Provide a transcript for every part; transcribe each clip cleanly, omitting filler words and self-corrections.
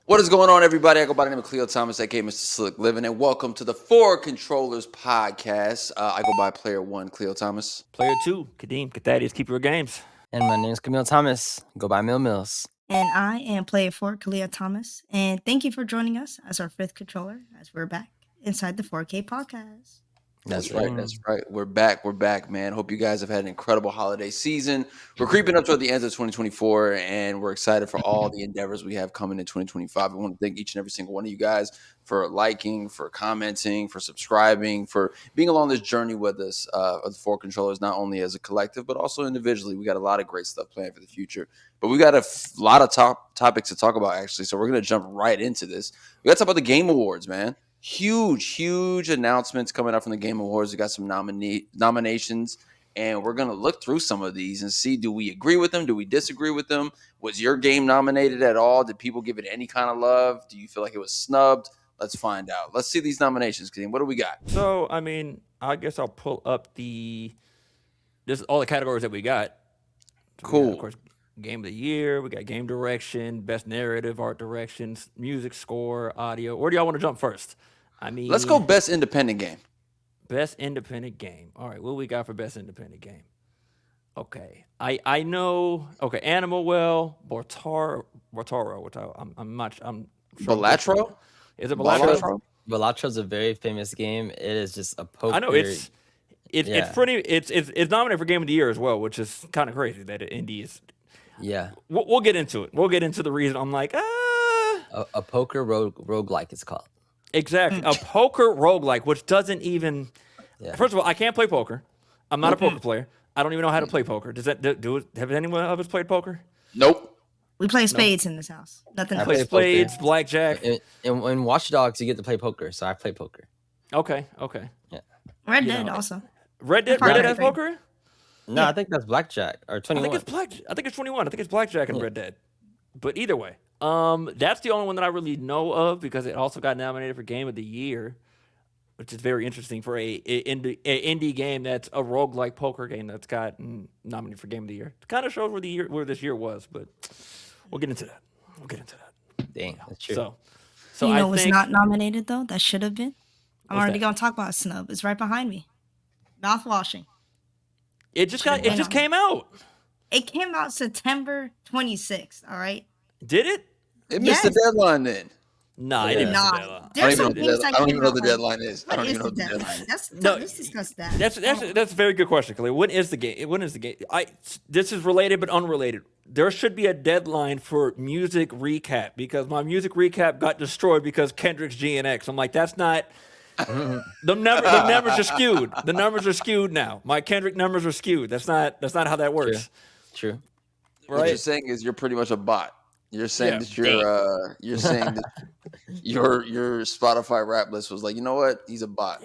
What is going on, everybody? I go by the name of Cleo Thomas, aka Mr. Slick Living, and welcome to the 4Kontrollers podcast. I go by Player One, Cleo Thomas. Player 2, Kadeem, Thaddeus, keeper of games. And my name's Camille Thomas. Go by Mill Mills. And I am Player 4, Kalia Thomas. And thank you for joining us as our fifth controller as we're back inside the 4K podcast. That's right. That's right. We're back, man. Hope you guys have had an incredible holiday season. We're creeping up toward the end of 2024, and we're excited for all the endeavors we have coming in 2025. I want to thank each and every single one of you guys for liking, for commenting, for subscribing, for being along this journey with us as 4Kontrollers, not only as a collective, but also individually. We got a lot of great stuff planned for the future. But we got a lot of topics to talk about, actually, so we're going to jump right into this. We got to talk about the Game Awards, man. Huge announcements coming up from the Game Awards. We got some nominations, and we're going to look through some of these and see, do we agree with them? Do we disagree with them? Was your game nominated at all? Did people give it any kind of love? Do you feel like it was snubbed? Let's find out. Let's see these nominations, Kadeem. What do we got? So, I guess I'll pull up all the categories that we got. So Cool. We got, of course, Game of the Year. We got Game Direction, Best Narrative, Art Directions, Music Score, Audio. Where do y'all want to jump first? Let's go Best Independent Game. Best Independent Game. All right, what we got for Best Independent Game? Okay, I know. Okay, Animal Well, Bortaro. I'm not. I'm sure Balatro? Is it Balatro? Balatra's a very famous game. It is just a poker. I know it's nominated for Game of the Year as well, which is kind of crazy that indie is. Yeah. We'll get into it. We'll get into the reason. I'm like, a poker roguelike it's called. Exactly. A poker roguelike, which doesn't even. Yeah. First of all, I can't play poker. I'm not a poker player. I don't even know how to play poker. Does that have anyone of us played poker? Nope. We play spades in this house. Nothing I else. play spades, blackjack. In Watch Dogs, you get to play poker, so I play poker. Okay. Yeah. Red Dead also. Red Dead has poker? No, I think that's blackjack or 21. I think it's 21. I think it's blackjack and Red Dead. But either way, that's the only one that I really know of because it also got nominated for Game of the Year, which is very interesting for a indie game that's a roguelike poker game that's gotten nominated for Game of the Year. It kind of shows where this year was, but we'll get into that. Dang, that's true. So you know what's not nominated though? That should have been. I'm already gonna talk about a snub. It's right behind me. Mouth washing. It just came out. It came out September 26th. All right. Did it? It missed the deadline then. Nah, it didn't miss the deadline. There's some things I don't even know what the deadline is. What is the deadline? Let's discuss that. That's a very good question, Khalil. When is the game? This is related but unrelated. There should be a deadline for music recap because my music recap got destroyed because Kendrick's G and X. I'm like, that's not. The numbers are skewed. The numbers are skewed now. My Kendrick numbers are skewed. That's not how that works. True. Right? What you're saying is you're pretty much a bot. You're saying that you're saying that your Spotify rap list was like, you know what? He's a bot.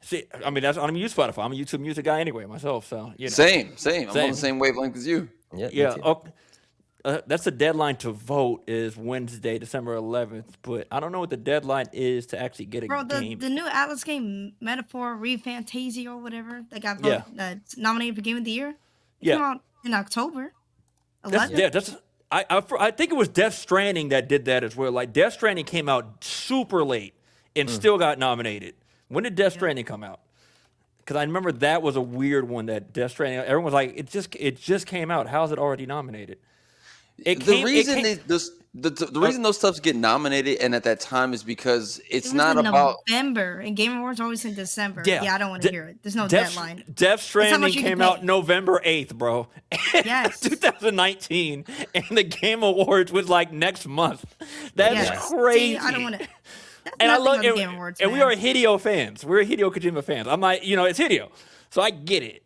See, I don't even use Spotify. I'm a YouTube music guy anyway myself. So you know. Same. I'm on the same wavelength as you. Yeah. Okay. That's the deadline to vote is Wednesday, December 11th. But I don't know what the deadline is to actually get a game. The new Atlas game, Metaphor, Fantasia or whatever, that got nominated for Game of the Year. It came out in October 11th. I think it was Death Stranding that did that as well. Like Death Stranding came out super late and still got nominated. When did Death Stranding come out? Because I remember that was a weird one. That Death Stranding, everyone was like, it just came out. How is it already nominated? The reason those stuffs get nominated and at that time is because it's not about November, and Game Awards always in December. Yeah, I don't want to hear it. There's no deadline. Death Stranding came out November 8th, bro. Yes. 2019, and the Game Awards was like next month. That's crazy. See, I don't want to. And I love Game Awards, and we are Hideo fans. We're Hideo Kojima fans. I'm like, it's Hideo, so I get it.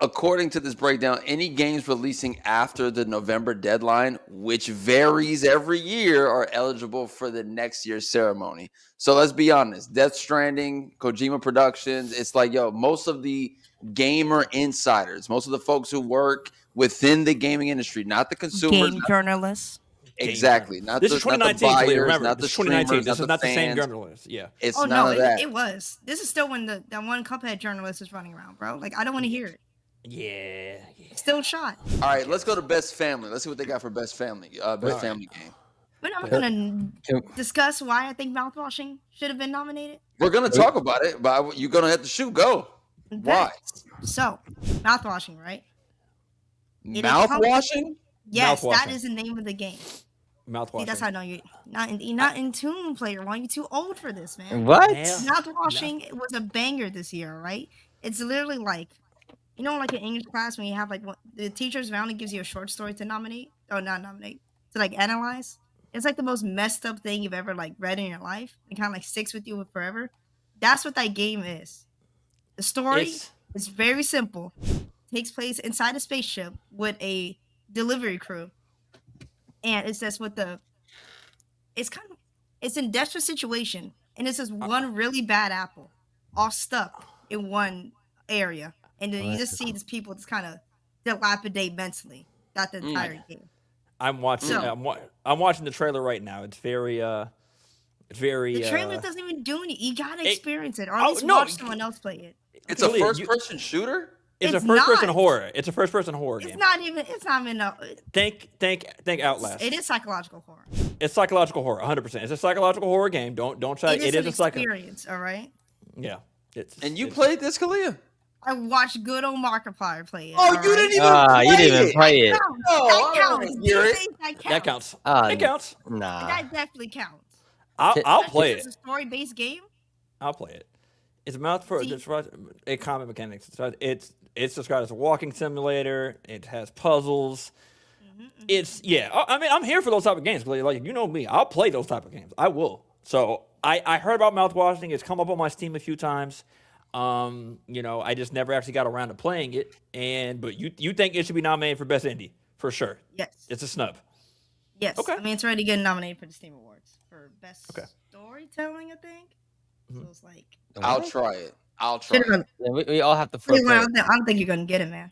According to this breakdown, any games releasing after the November deadline, which varies every year, are eligible for the next year's ceremony. So let's be honest. Death Stranding, Kojima Productions, it's like, most of the gamer insiders, most of the folks who work within the gaming industry, not the consumers. Game journalists. Exactly. This is 2019, not the buyers, remember. Not the This is 2019. streamers, This is not the same fans. journalist. Yeah. It's none of that. It was. This is still when that one Cuphead journalist is running around, bro. Like, I don't want to hear it. Yeah. Still shot. All right, let's go to Best Family. Let's see what they got for Best Family. Best Family game. We're not But- gonna Can- discuss why I think mouthwashing should have been nominated. We're gonna talk about it, but you're gonna have to shoot. Go. Why? So, mouthwashing, right? It Mouth encompasses- washing? Yes, that Mouthwashing. is the name of the game. Mouthwashing. See, that's how I know you're not in tune, player one. You're too old for this, man. What? Yeah. Mouthwashing was a banger this year, right? It's literally like, like in English class when you have like the teacher's round and gives you a short story to to like analyze. It's like the most messed up thing you've ever like read in your life. It kind of like sticks with you forever. That's what that game is. The story is very simple. Takes place inside a spaceship with a delivery crew, and it's just it's in desperate situation, and it's just one really bad apple, all stuck in one area, and then you just see these people just kind of dilapidate mentally. That's the entire game. I'm watching. I'm watching the trailer right now. It's very. The trailer doesn't even do anything. You gotta experience it, or at least no, watch someone else play it. It's a first-person shooter. It's a It's first-person not. horror. It's a first-person horror It's game. not even. It's not even. Think Outlast. It is psychological horror. It's psychological horror, 100%. It's a psychological horror game. Don't try. It is a an experience. All right. Yeah. And you played this, Kalia? I watched good old Markiplier play it. Oh, all you right? didn't even play You didn't even it. play it. That Oh, counts. I That wanna counts. hear These it. days, That counts. Uh, It counts. Nah. That definitely counts. I'll play It's it. a story-based game. I'll play it. It's mouth for See- a common mechanics. It's described as a walking simulator. It has puzzles. It's I mean, I'm here for those type of games. Like, you know me, I'll play those type of games. I will. So I heard about mouthwashing. It's come up on my Steam a few times. I just never actually got around to playing it. But you think it should be nominated for best indie for sure? Yes. It's a snub. Yes. Okay. I mean, it's already getting nominated for the Steam Awards for best Okay. storytelling, I think. So it's like. I'll try it. I'll try Should've it. been- We all have to Wait, forfeit. I don't think you're gonna get it, man.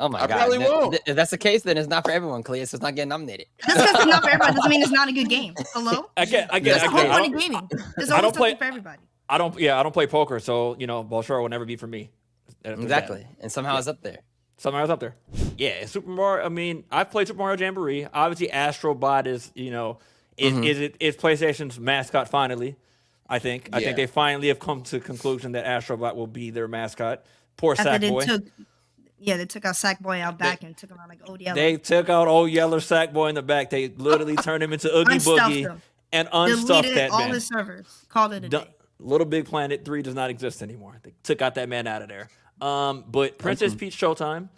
Oh my I god. probably won't. If that's the case, then it's not for everyone, Clea. So it's not getting nominated. Just because it's not for everybody doesn't mean it's not a good game. Hello? I get. That's the whole I point don't- of gaming. There's I don't always play- something for everybody. I don't play poker, so Bolshoi will never be for me. There's that. Exactly. And somehow it's up there. Somehow it's up there. Yeah, Super Mario. I mean, I've played Super Mario Jamboree. Obviously, Astrobot is is PlayStation's mascot finally. I think Yeah. they finally have come to the conclusion that Astrobot will be their mascot. Poor After they Sackboy. took out Sackboy out back and took him out like ODL. They took out old yellow Sackboy in the back. They literally turned him into Oogie Unstuffed Boogie him. and unstuffed deleted that all man. his servers. Called it a day. Little Big Planet 3 does not exist anymore. They took out that man out of there. But Princess Peach Showtime,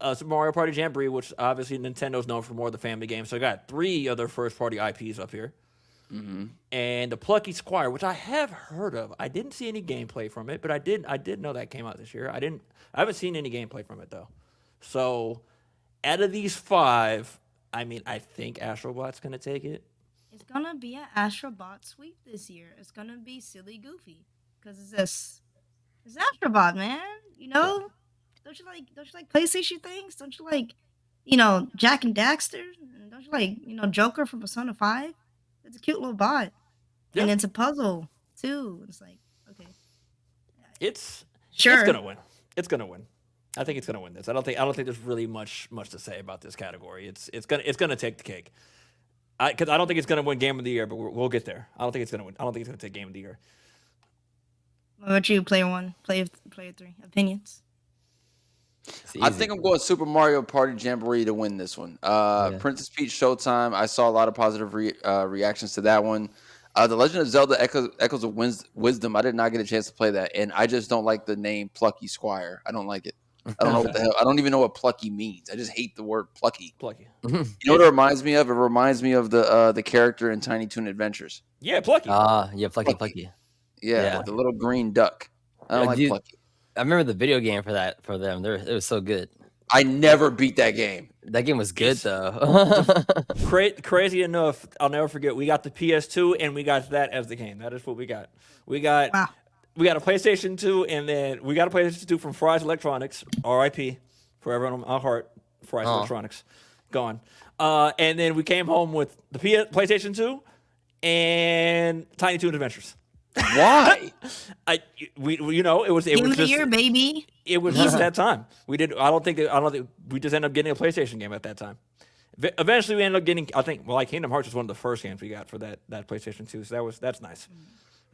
Super Mario Party Jamboree, which obviously Nintendo's known for more of the family games. So I got 3 other first-party IPs up here. And the Plucky Squire, which I have heard of. I didn't see any gameplay from it, but I did know that came out this year. I haven't seen any gameplay from it though. So out of these 5, I mean, I think Astrobot's gonna take it. It's gonna be an Astrobot sweep this year. It's gonna be silly goofy because it's Astrobot, man. Don't you like PlayStation things? Don't you like Jack and Daxter? And don't you like Joker from Persona 5? It's a cute little bot, Yeah. and it's a puzzle too. It's like okay, It's sure. It's gonna win. It's gonna win. I think it's gonna win this. I don't think there's really much to say about this category. It's gonna take the cake. Because I don't think it's gonna win Game of the Year, but we'll get there. I don't think it's gonna win. I don't think it's gonna take Game of the Year. What about you, player 1, player 3? Opinions? It's I easy. think I'm going Super Mario Party Jamboree to win this one. Princess Peach Showtime. I saw a lot of positive reactions to that one. The Legend of Zelda Echoes of Wisdom. I did not get a chance to play that, and I just don't like the name Plucky Squire. I don't like it. I don't know what the hell. I don't even know what plucky means. I just hate the word plucky. Plucky. You know what it reminds me of? It reminds me of the character in Tiny Toon Adventures. Yeah, Plucky. Yeah, Plucky. Yeah, Yeah. the little green duck. I don't Like, like plucky. I remember the video game for them. It was so good. I never beat that game. That game was good though. Crazy enough, I'll never forget. We got the PS2 and we got that as the game. That is what we got. We got a PlayStation 2 and then we got a PlayStation 2 from Fry's Electronics, R.I.P. forever on our heart. Fry's Electronics, gone. And then we came home with the PlayStation 2 and Tiny Toon Adventures. Why? It was Game of the just year, baby. it was just that time. I don't think we just ended up getting a PlayStation game at that time. Eventually, we ended up getting. I think like Kingdom Hearts was one of the first games we got for that PlayStation 2. So that's nice.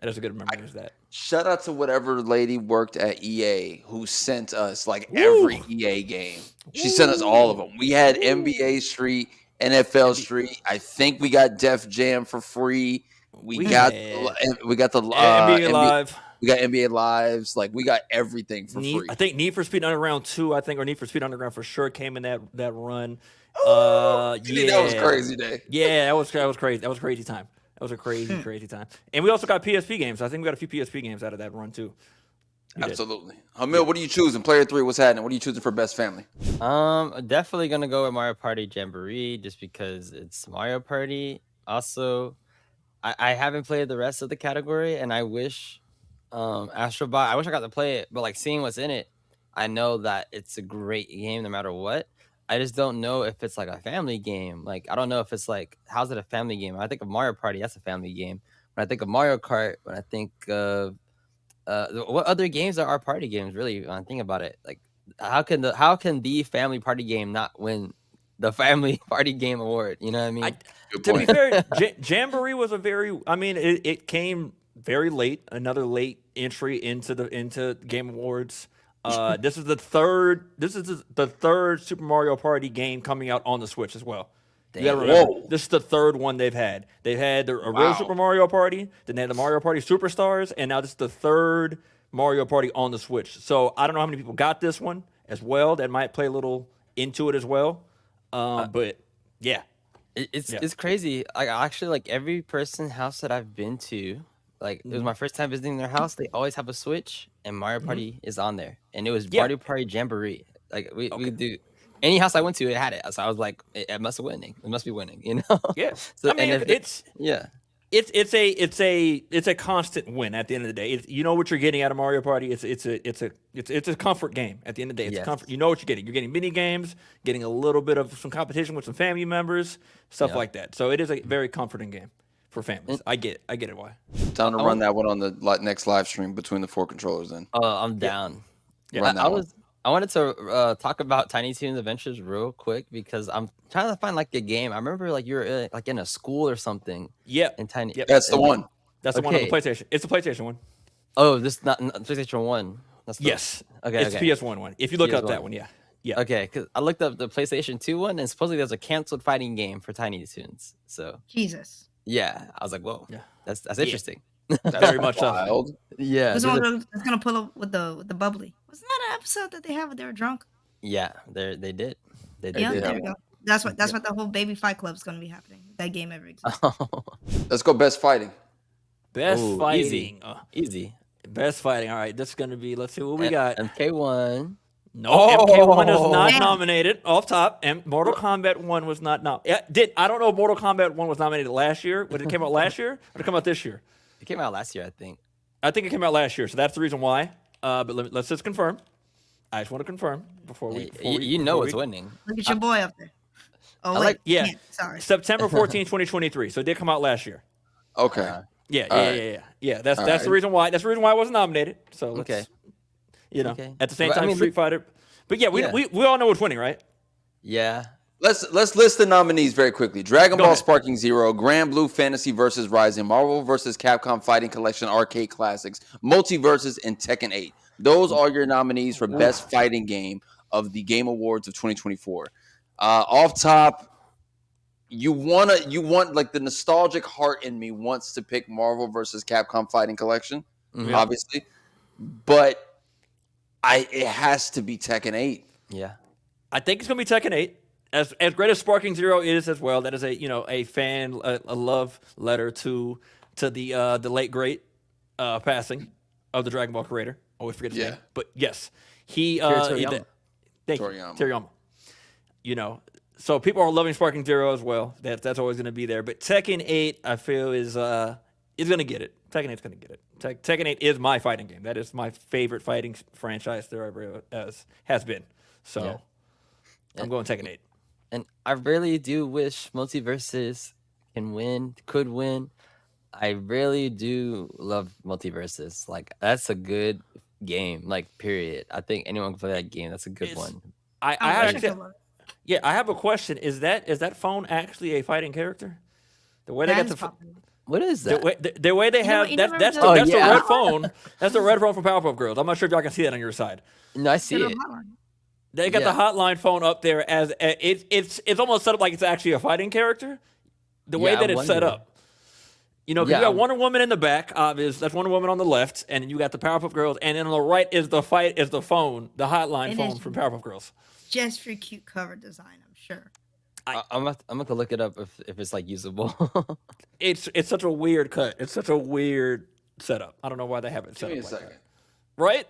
That is a good memory. Is that? Shout out to whatever lady worked at EA who sent us like Woo! every EA game. She sent us all of them. We had NBA Street, NFL Street. I think we got Def Jam for free. We got the NBA Live. We got NBA Lives. Like we got everything for free. I think Need for Speed Underground 2, or Need for Speed Underground for sure came in that run. That was crazy day. Yeah, that was crazy. That was a crazy time. That was a crazy time. And we also got PSP games. I think we got a few PSP games out of that run too. Absolutely. Hamil, what are you choosing? Player 3, what's happening? What are you choosing for best family? Definitely gonna go with Mario Party Jamboree just because it's Mario Party. Also, I haven't played the rest of the category, and I wish Astro Bot. I wish I got to play it, but like seeing what's in it, I know that it's a great game no matter what. I just don't know if it's like a family game. Like I don't know if it's like how's it a family game? When I think of Mario Party, that's a family game. When I think of Mario Kart, when I think of what other games are party games really? When I think about it, like how can the family party game not win the family party game award? You know what I mean? To be fair, Jamboree was a very. I mean, it came very late. Another late entry into Game Awards. This is the third Super Mario Party game coming out on the Switch as well. You gotta remember, this is the third one they've had. They've had the original Super Mario Party, then they had the Mario Party Superstars, and now this is the third Mario Party on the Switch. So I don't know how many people got this one as well. That might play a little into it as well. But yeah, it's crazy. Like actually, like every person's house that I've been to, like it was my first time visiting their house. They always have a Switch, and Mario Party is on there, and it was Mario Party Jamboree. Like we do. Any house I went to, it had it. So I was like, it must be winning. It must be winning, you know? Yeah. So I mean, it's a constant win at the end of the day. You know what you're getting out of Mario Party. It's a comfort game at the end of the day. It's comfort. You know what you're getting. You're getting mini games, getting a little bit of some competition with some family members, stuff like that. So it is a very comforting game for families. I get it why. Time to run that one on the next live stream between the 4Kontrollers then. Oh, I'm down. Yeah. I wanted to talk about Tiny Toons Adventures real quick because I'm trying to find like a game. I remember like you were like in a school or something. Yeah. In Tiny. Yep. That's the one. That's the one on the PlayStation. It's the PlayStation one. Oh, this not PlayStation 1. That's yes. Okay. It's PS1 one. If you look up that one, yeah. Yeah. Okay, because I looked up the PlayStation 2 one, and supposedly there's a canceled fighting game for Tiny Toons. So Jesus. Yeah, I was like, whoa, that's interesting. That's very much wild. Yeah, Who's the one that's gonna pull up with the bubbly? Wasn't that an episode that they had when they were drunk? Yeah, they did. Yeah, there we go. That's what the whole Baby Fight Club is gonna be happening. That game ever exists. Let's go best fighting. Best fighting. Easy. Best fighting. All right, this is gonna be. Let's see what we got. MK1. No, MK1 is not nominated. Off top, and Mortal Kombat 1 was not nominated. I don't know if Mortal Kombat 1 was nominated last year. But it came out last year, or did it come out this year? It came out last year, I think. I think it came out last year, so that's the reason why. But let's just confirm. I just want to confirm before we. You know it's winning. Look at your boy up there. Oh, wait. Sorry. September 14, 2023. So it did come out last year. Okay. Yeah. That's the reason why. That's the reason why I wasn't nominated. So let's, at the same time, Street Fighter. But yeah, we all know what's winning, right? Yeah. Let's list the nominees very quickly. Dragon Ball Sparking Zero, Grand Blue Fantasy vs. Rising, Marvel vs. Capcom Fighting Collection Arcade Classics, Multiverses, and Tekken 8. Those are your nominees for Best Fighting Game of the Game Awards of 2024. Off top, you want like the nostalgic heart in me wants to pick Marvel vs. Capcom Fighting Collection, obviously, but it has to be Tekken 8. Yeah, I think it's gonna be Tekken 8. As great as Sparking Zero is as well, that is a fan a love letter to the late great passing of the Dragon Ball creator. Always forget his name, but yes, he Toriyama. So people are loving Sparking Zero as well. That's always going to be there. But Tekken 8, I feel is going to get it. Tekken 8's going to get it. Tekken 8 is my fighting game. That is my favorite fighting franchise there ever has been. So I'm going Tekken 8. And I really do wish Multiverses could win. I really do love Multiverses. Like, that's a good game, like, period. I think anyone can play that game. That's a good one. I actually, Yeah, I have a question. Is that phone actually a fighting character? The way they That got is the popular. What is the that? way the way they have You that's never that's heard the Oh, that's the yeah. red phone. That's the red phone from Powerpuff Girls. I'm not sure if y'all can see that on your side. No, I Get see on it. hotline. They got the Yeah. hotline phone up there as it's almost set up like it's actually a fighting character. The way Yeah, I that it's set wonder. up, because you Yeah, got Wonder Woman in the back, obvious. That's Wonder Woman on the left, and you got the Powerpuff Girls, and then on the right is the phone, the hotline It phone is from Powerpuff Girls. just for cute cover design, I'm sure. I'm gonna look it up if it's like usable. It's such a weird cut. It's such a weird setup. I don't know why they have it Give set me up a like second. that. Right?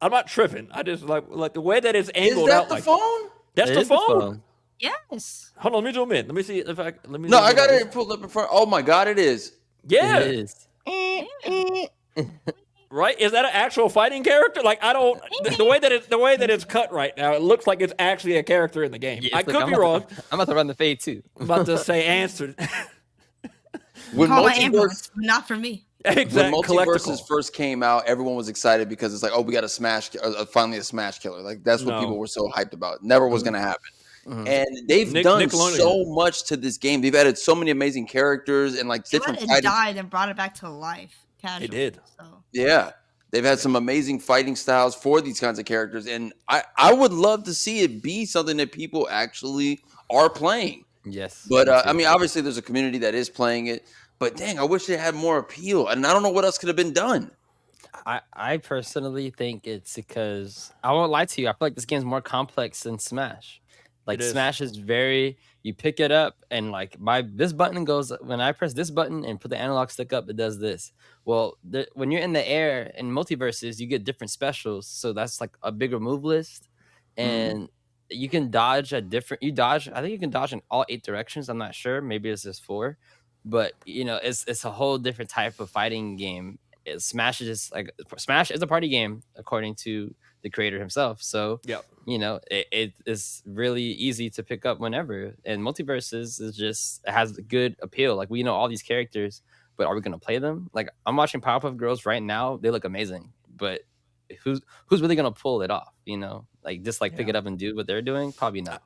I'm not tripping. I just like the way that it's Is angled that out the like phone? that's It the is phone. Yes. Hold on, let me zoom in. Let me see if I let me. No, zoom I in got on it this. pulled up in front. Oh my god, it is. Yeah. It is. Yeah. Right? Is that an actual fighting character? Like I don't the way that it's cut right now, it looks like it's actually a character in the game. Yes, I look, could be wrong. I'm about to run the fade too. I'm about to say answered. When Call my multiverse ambulance, but not for me. when Exact multiverses collectible. first came out, everyone was excited because it's like, oh, we got a finally a Smash killer. Like that's what people No. were so hyped about. Never was gonna happen. Mhm. And they've done Nickelodeon. so much to this game. They've added so many amazing characters and like They different let it fighting. die, then brought it back to life. Casually. did. So Yeah. They've had some amazing fighting styles for these kinds of characters. And I would love to see it be something that people actually are playing. Yes. But me I too. mean, obviously there's a community that is playing it. But dang, I wish it had more appeal. And I don't know what else could have been done. I personally think it's because I won't lie to you. I feel like this game's more complex than Smash. Like It is. Smash is very you pick it up and like this button goes when I press this button and put the analog stick up, it does this. Well, when you're in the air in multiverses, you get different specials, so that's like a bigger move list, and you can dodge I think you can dodge in all 8 directions. I'm not sure. Maybe it's just 4, but it's a whole different type of fighting game. Smash is a party game according to the creator himself. So Yep. it is really easy to pick up whenever. And multiverses it has good appeal. Like we know all these characters, but are we gonna play them? Like I'm watching Powerpuff Girls right now. They look amazing, but who's really gonna pull it off? Like just like pick Yeah. it up and do what they're doing? Probably not.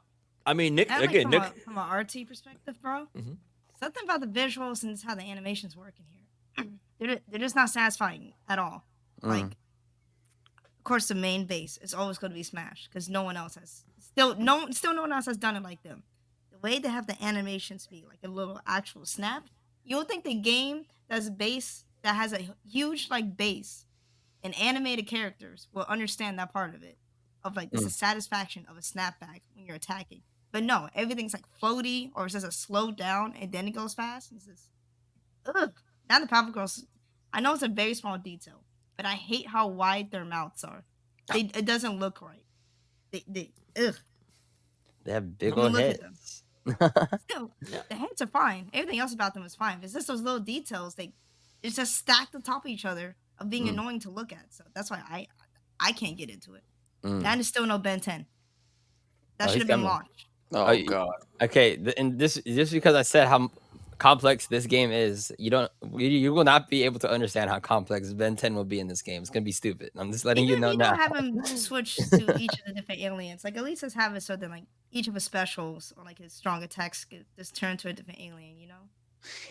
I mean, Nick and, like, again, Nick. from an RT perspective, bro. Mhm. Something about the visuals and how the animations work in here. They're just not satisfying at all. Like, of course, the main base is always going to be Smash because no one else has no one else has done it like them. The way they have the animations be like a little actual snap, you'll think the game that has a huge like base and animated characters will understand that part of it. Of like it's the satisfaction of a snapback when you're attacking. But no, everything's like floaty or it's just a slow down and then it goes fast. It's just ugh. Now the Powerpuff Girls, I know it's a very small detail, but I hate how wide their mouths are. It doesn't look right. Ugh. They have big When you old look at heads. Still, the heads are fine. Everything else about them is fine. It's just those little details. It's just stacked on top of each other of being annoying to look at. So that's why I can't get into it. And it's still no Ben 10. That Oh, should he's have been coming. launched. Oh you- god. Okay, and this just because I said how complex this game is, you will not be able to understand how complex Ben 10 will be in this game. It's gonna be stupid. I'm just letting you know now. Have him switch to each of the different aliens. Like at least let's have it so that like each of his specials or like his strong attacks get just turn to a different alien.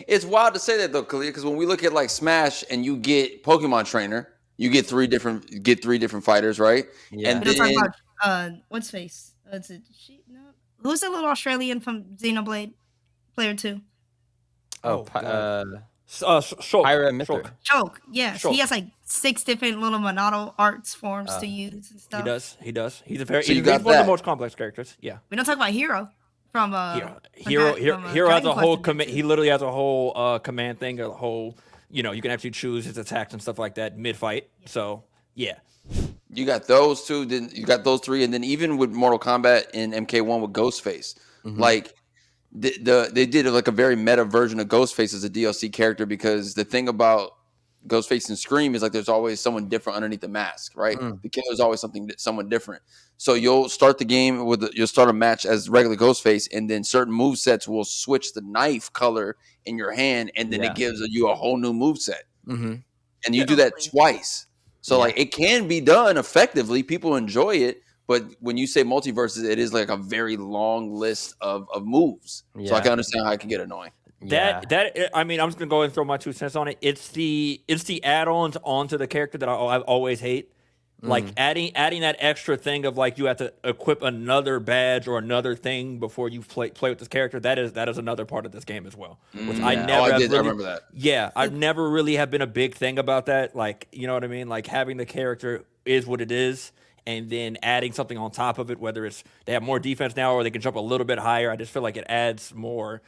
It's wild to say that though, Khalil, because when we look at like Smash and you get Pokemon Trainer, you get three different fighters, right? Yeah. And We don't then talk about what's face. Is it she? No. Who's the little Australian from Xenoblade? Player 2. Oh, Shulk. Pyra Mithra. Shulk. Choke. Yes, Shulk. he has like 6 different little Monado arts forms to use and stuff. He does. He's a very So you he's got one of that. the most complex characters. Yeah. We don't talk about Hero from Hero has Dragon a whole Quest command. too. He literally has a whole command thing, a whole. You can actually choose his attacks and stuff like that mid fight. So yeah, you got those two, then you got those three, and then even with Mortal Kombat in MK1 with Ghostface, like they did like a very meta version of Ghostface as a DLC character, because the thing about Ghostface and Scream is like there's always someone different underneath the mask, right? The killer's always someone different. So you'll start the game you'll start a match as regular Ghostface, and then certain move sets will switch the knife color in your hand, and then it gives you a whole new move set. Mm-hmm. And you do that twice. So like it can be done effectively. People enjoy it, but when you say multiverses, it is like a very long list of moves. So I Yeah. can understand how it can get annoying. Yeah. I mean, I'm just gonna go and throw my 2 cents on it. It's the add-ons onto the character that I've always hate. Like adding that extra thing of like you have to equip another badge or another thing before you play with this character. That is another part of this game as well, which I Yeah. never I have did. I really. remember that. Yeah, I've never really have been a big thing about that. Like, you know what I mean? Like having the character is what it is, and then adding something on top of it, whether it's they have more defense now or they can jump a little bit higher. I just feel like it adds more.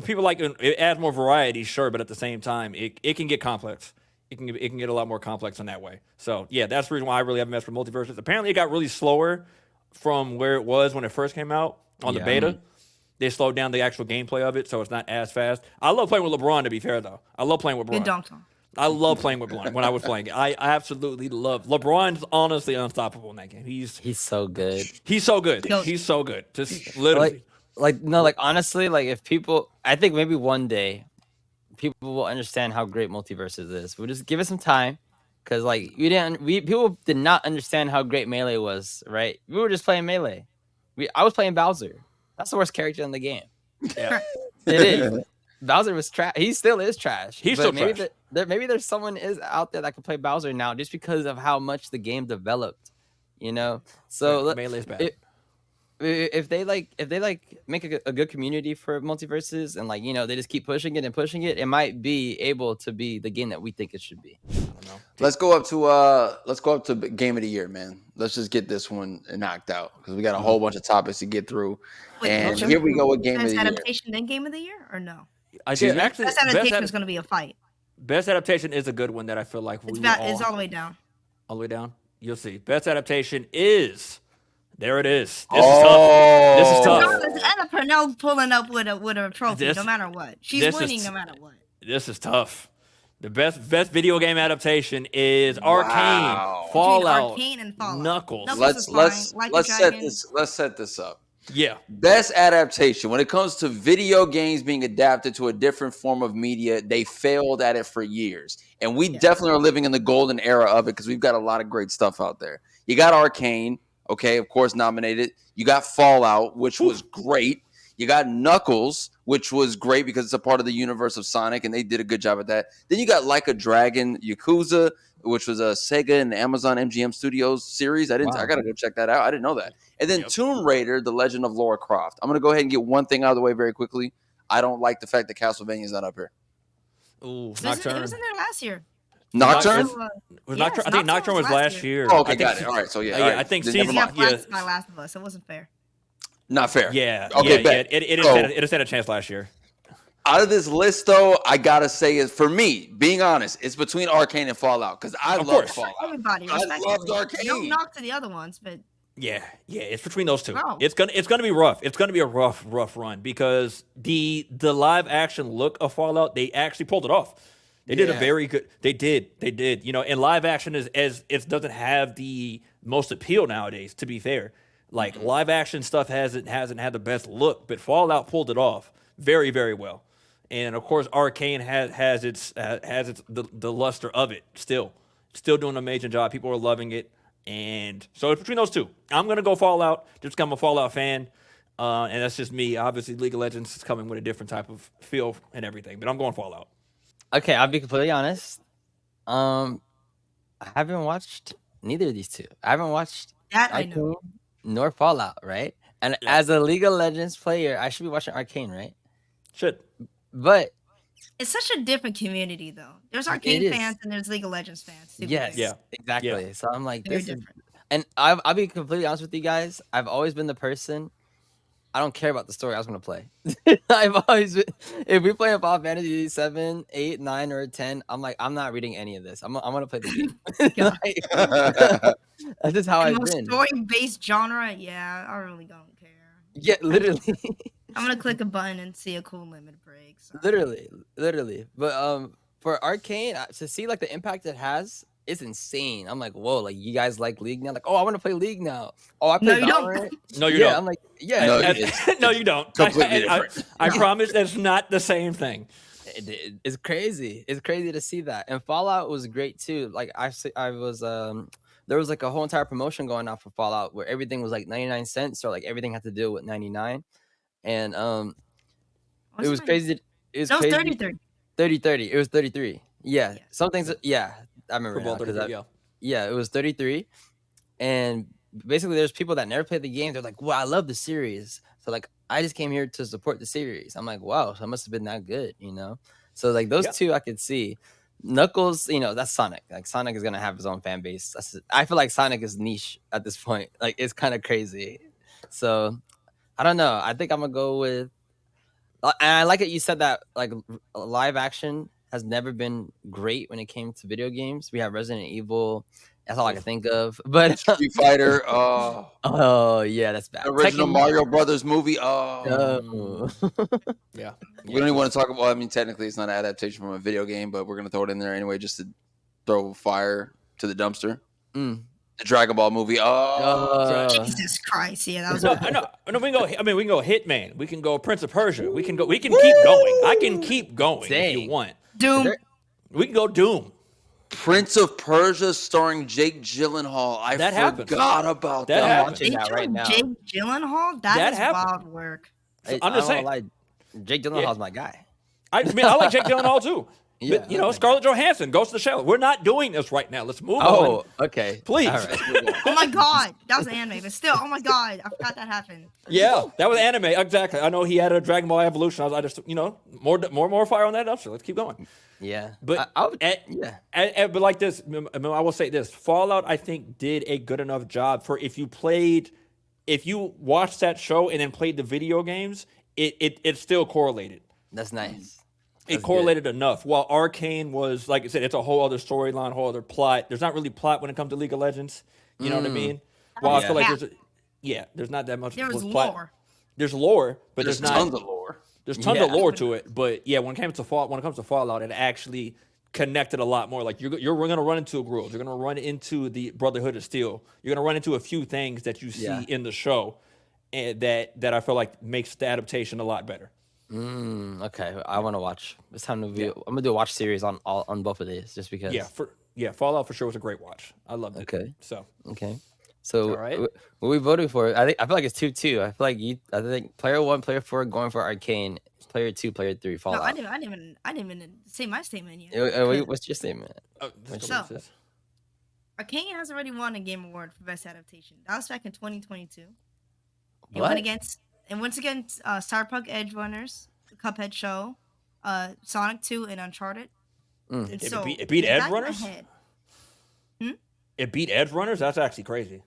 People like it adds more variety, sure, but at the same time, it can get complex. It can get a lot more complex in that way. So yeah, that's the reason why I really haven't messed with multiverses. Apparently, it got really slower from where it was when it first came out on the Yeah. beta. They slowed down the actual gameplay of it, so it's not as fast. I love playing with LeBron, to be fair, though. I love playing with Good LeBron. dunk on. I love playing with LeBron when I was playing it. I absolutely love LeBron's honestly unstoppable in that game. He's so good. so good. Yo. He's so good. Just literally. Like honestly, like if people, I think maybe one day people will understand how great multiverses is. We'll just give it some time, because like people did not understand how great Melee was, right? We were just playing Melee. I was playing Bowser. That's the worst character in the game. Yeah. It is. Bowser was trash. He still is trash. He's But still maybe trash. maybe there's someone is out there that can play Bowser now, just because of how much the game developed. You know, so Yeah, Melee's bad. if they make a good community for multiverses, and like, you know, they just keep pushing it and pushing it, it might be able to be the game that we think it should be. I don't know. Let's go up to game of the year, man. Let's just get this one knocked out because we got a whole bunch of topics to get through. Wait, And okay. here we go with game of Best the year. adaptation then game of the year or no? I Excuse did me? actually. Best adaptation is going to be a fight. Best adaptation is a good one that I feel like It's we it's all the way down. all the way down. You'll see. Best adaptation is there. It is. This Oh. is tough. Regardless, Anna Purnell pulling up with a trophy, This- no matter what. She's this is winning t- no matter what. This is tough. The best video game adaptation is Arcane, Wow. Between Fallout, Arcane and Fallout. Knuckles. Knuckles is fine. Like a Dragon. Let's set this up. Yeah, Best adaptation. When it comes to video games being adapted to a different form of media, they failed at it for years. And we definitely are living in the golden era of it because we've got a lot of great stuff out there. You got Arcane, okay, of course, nominated. You got Fallout, which was great. You got Knuckles, which was great because it's a part of the universe of Sonic, and they did a good job at that. Then you got Like a Dragon, Yakuza, which was a Sega and Amazon MGM Studios series. I gotta go check that out. I didn't know that. And then Tomb Raider, The Legend of Lara Croft. I'm gonna go ahead and get one thing out of the way very quickly. I don't like the fact that Castlevania is not up here. ooh, It Nocturne. was in there last year. Nocturne? So, Was yes, Nocturne? I think Nocturne was last year. Oh, okay, I think got it. se- All right, so yeah, yeah, all right. I think Then season- never yeah, mind. yeah. blasted by Last of Us. It wasn't fair. Not fair. Yeah, Okay, yeah, bet. It So- has had a chance last year. Out of this list, though, I gotta say is for me, being honest, it's between Arcane and Fallout because I Of love course. Fallout. Everybody, I respectively. loved Arcane. No knock to the other ones, but Yeah, it's between those two. Wow. It's gonna be rough. It's gonna be a rough run because the live action look of Fallout, they actually pulled it off. They did a Yeah. very good. They did. You know, and live action is as it doesn't have the most appeal nowadays. To be fair, like live action stuff hasn't had the best look, but Fallout pulled it off very very well. And of course, Arcane has its the luster of it still doing an amazing job. People are loving it. And so it's between those two. I'm going to go Fallout just because I'm a Fallout fan. And that's just me. Obviously, League of Legends is coming with a different type of feel and everything. But I'm going Fallout. Okay, I'll be completely honest. I haven't watched neither of these two. I haven't watched that I know. Arcane nor Fallout, right? And Yeah. as a League of Legends player, I should be watching Arcane, right? Should. But It's such a different community, though. There's It Arcane is. fans and there's League of Legends fans. Super yes, fans. Yeah. exactly. So I'm like, Very this is, different. and I'll be completely honest with you guys. I've always been the person. I don't care about the story I was gonna play. I've always been, if we play a Final Fantasy 7, 8, 9, or 10, I'm like, I'm not reading any of this. I'm gonna play the game. Like, that's just how The I've most been. story-based genre, yeah, I really don't care. Yeah, literally. I'm gonna click a button and see a cool limit break. So. literally. But for Arcane, to see like the impact it has, it's insane. I'm like, whoa, like you guys like League now? Like, oh, I want to play League now. Oh, I play No, you don't. Valorant. No, you Yeah, don't. I'm like, yeah, No, No, you don't. completely different. I promise that's not the same thing. it's crazy. It's crazy to see that. And Fallout was great too. Like I was the there was like a whole entire promotion going on for Fallout where everything was like 99 cents, or like everything had to deal with 99. And it was crazy. It was No, it's crazy. 33. 30. It was 33. Yeah. Yeah. Some things. Yeah, I remember For now both 33, yeah, it was 33. And basically, there's people that never played the game. They're like, "Well, I love the series." So like, I just came here to support the series. I'm like, "Wow, so it must have been that good," you know. So like those two, I could see. Knuckles, that's Sonic. Like Sonic is gonna have his own fan base. I feel like Sonic is niche at this point. Like it's kind of crazy. So I don't know. I think I'm gonna go with. And I like it. You said that like live action has never been great when it came to video games. We have Resident Evil. That's all I can think of. But Street Fighter. Oh yeah, that's bad. the original Tekken, Mario Brothers movie. no. Yeah. We don't even want to talk about. I mean, technically, it's not an adaptation from a video game, but we're gonna throw it in there anyway, just to throw fire to the dumpster. Mm. The Dragon Ball movie. Jesus Christ! Yeah, that was. No, we can go. I mean, we can go Hitman. We can go Prince of Persia. We can go. We can keep going. I can keep going if you want. Doom. We can go Doom. Prince of Persia starring Jake Gyllenhaal. I forgot about That that. I'm happened. watching that right now. Jake Gyllenhaal. That is happened. wild work. I'm just saying. Like Jake Gyllenhaal's my guy. I mean, I like Jake Gyllenhaal too. Yeah, But, Scarlett Johansson, Ghost of the Shell. We're not doing this right now. Let's move on. Oh, okay. Please. All right. Oh my god, that was an anime, but still, oh my god, I forgot that happened. Yeah, that was anime. Exactly. I know he had a Dragon Ball Evolution. I just, more fire on that dumpster. Let's keep going. Yeah. But yeah. but like this, I will say this: Fallout, I think, did a good enough job for if you watched that show and then played the video games, it still correlated. That's nice. It correlated enough. While Arcane was, like I said, it's a whole other storyline, whole other plot. There's not really plot when it comes to League of Legends. You know what I mean? While I feel like there's not that much. There was plot. lore. There's lore, but There's not tons of lore. There's tons of lore to it, but yeah, when it comes to Fallout, it actually connected a lot more. Like we're gonna run into a grove. You're gonna run into the Brotherhood of Steel. You're gonna run into a few things that you see in the show, and that I feel like makes the adaptation a lot better. Okay, I want to watch. It's time to be. I'm gonna do a watch series on both of these, just because. Fallout for sure was a great watch. I loved it. Okay. Okay. So All right. what we voted for? I feel like it's 2-2. I think player 1, player 4 going for Arcane. Player 2, player 3 No, Fallout. I didn't even say my statement yet. What's your statement? So, Arcane has already won a Game Award for Best Adaptation. That was back in 2022. It went against Cyberpunk Edge Runners, the Cuphead Show, Sonic 2, and Uncharted. And so, It beat Edge back Runners? ahead. It beat Edge Runners? That's actually crazy.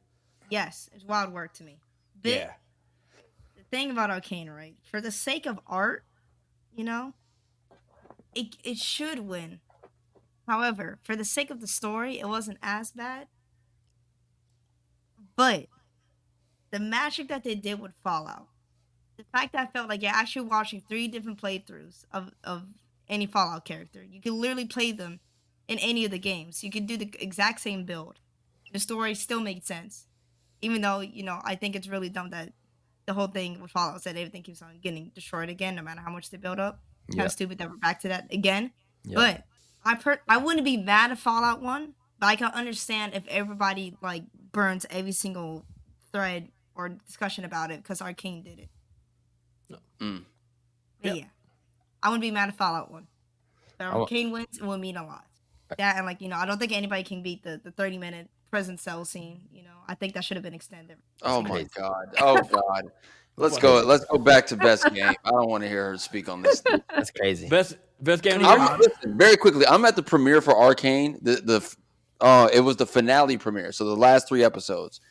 Yes, it's wild work to me. The thing about Arcane, right? For the sake of art, it should win. However, for the sake of the story, it wasn't as bad. But the magic that they did with Fallout, the fact that I felt like you're actually watching 3 different playthroughs of any Fallout character. You can literally play them in any of the games. You can do the exact same build. The story still makes sense. Even though, I think it's really dumb that the whole thing with Fallout said everything keeps on getting destroyed again, no matter how much they build up. Kind of stupid that we're back to that again. But I wouldn't be mad if Fallout won, but I can understand if everybody burns every single thread or discussion about it because Arcane did it. But yeah, I wouldn't be mad if Fallout won. But Arcane wins, it would mean a lot. That and I don't think anybody can beat the 30-minute prison cell scene. I think that should have been extended. Oh my god. Let's go back to best game. I don't want to hear her speak on this. That's crazy. Best game of the year? Listen, very quickly, I'm at the premiere for Arcane. It was the finale premiere, so the last 3 episodes.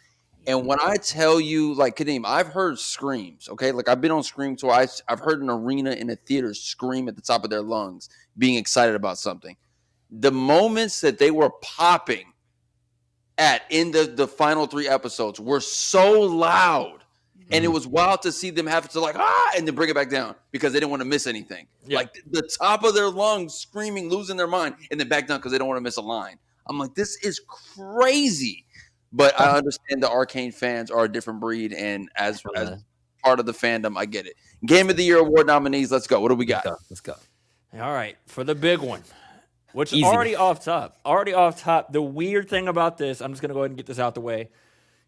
And when I tell you, Kadeem, I've heard screams, okay? I've been on Scream twice. I've heard an arena in a theater scream at the top of their lungs, being excited about something. The moments that they were popping in the final 3 episodes were so loud. And it was wild to see them have to and then bring it back down because they didn't want to miss anything. Yeah. The top of their lungs screaming, losing their mind, and then back down because they don't want to miss a line. I'm like, this is crazy. But I understand the Arcane fans are a different breed, and as part of the fandom, I get it. Game of the Year award nominees, let's go. What do we got? Let's go. All right, for the big one. Which Easy. already off top. The weird thing about this, I'm just gonna go ahead and get this out the way.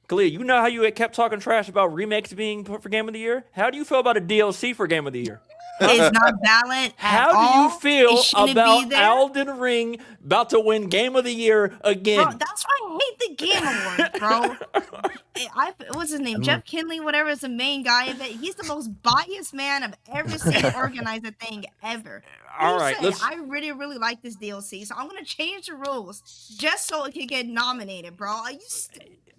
Khalil, you know how you had kept talking trash about remakes being put for Game of the Year? How do you feel about a DLC for Game of the Year? It's not valid at How do all. you feel It shouldn't be about there. Elden Ring about to win Game of the Year again? Bro, that's why I hate the Game Awards, bro. What's his name? Jeff Kinley, whatever is the main guy of it. He's the most biased man I've ever seen organize a thing ever. All right, I really, really like this DLC, so I'm gonna change the rules just so it can get nominated, bro.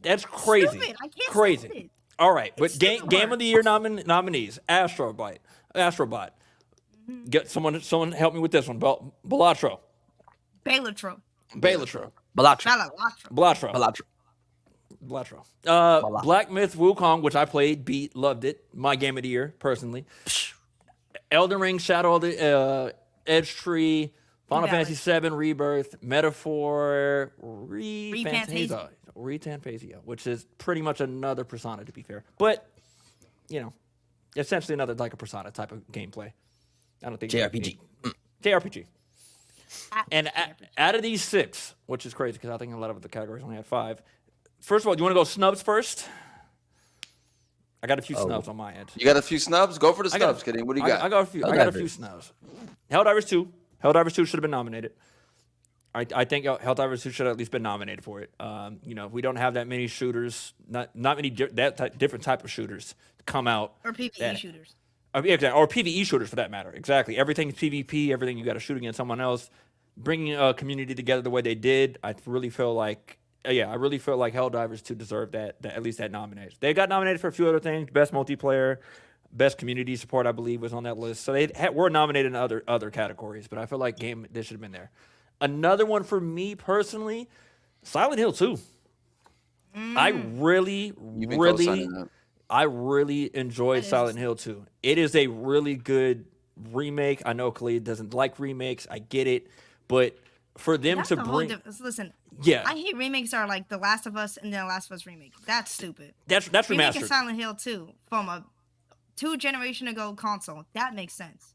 That's crazy. Stupid. I can't Crazy. stand it. All right, but It's Game stupid of the Year nominees: Astrobot. Get someone help me with this one. Balatro. Balatro. Black Myth Wukong, which I played, beat, loved it. My Game of the Year, personally. Elden Ring, Shadow of the Edge Tree, Final Fantasy VII Rebirth, Metaphor, Re-Fantasia, which is pretty much another Persona, to be fair. But, essentially another like a Persona type of gameplay. I don't think JRPG. JRPG. And out of these 6, which is crazy because I think a lot of the categories only had 5. First of all, do you want to go snubs first? I got a few snubs on my end. You got a few snubs? Go for the snubs, kidding. What do you got? I got a few snubs. Helldivers 2. Helldivers 2 should have been nominated. I think Helldivers 2 should have at least been nominated for it. We don't have that many shooters, not many different type of shooters come out. Or PvE shooters. Or PvE shooters for that matter. Exactly. Everything's PvP. Everything you got to shoot against someone else. Bringing a community together the way they did, I really feel like Helldivers 2 deserved that at least that nomination. They got nominated for a few other things. Best multiplayer, best community support, I believe, was on that list. So they were nominated in other categories, but I feel like they should have been there. Another one for me personally, Silent Hill 2. I really enjoyed Silent Hill 2. It is a really good remake. I know Khalid doesn't like remakes. I get it. But for them to bring... Listen, yeah, I hate remakes are like The Last of Us and then The Last of Us remake. That's stupid. That's remastered. Remake of Silent Hill 2 from a 2 generation ago console. That makes sense.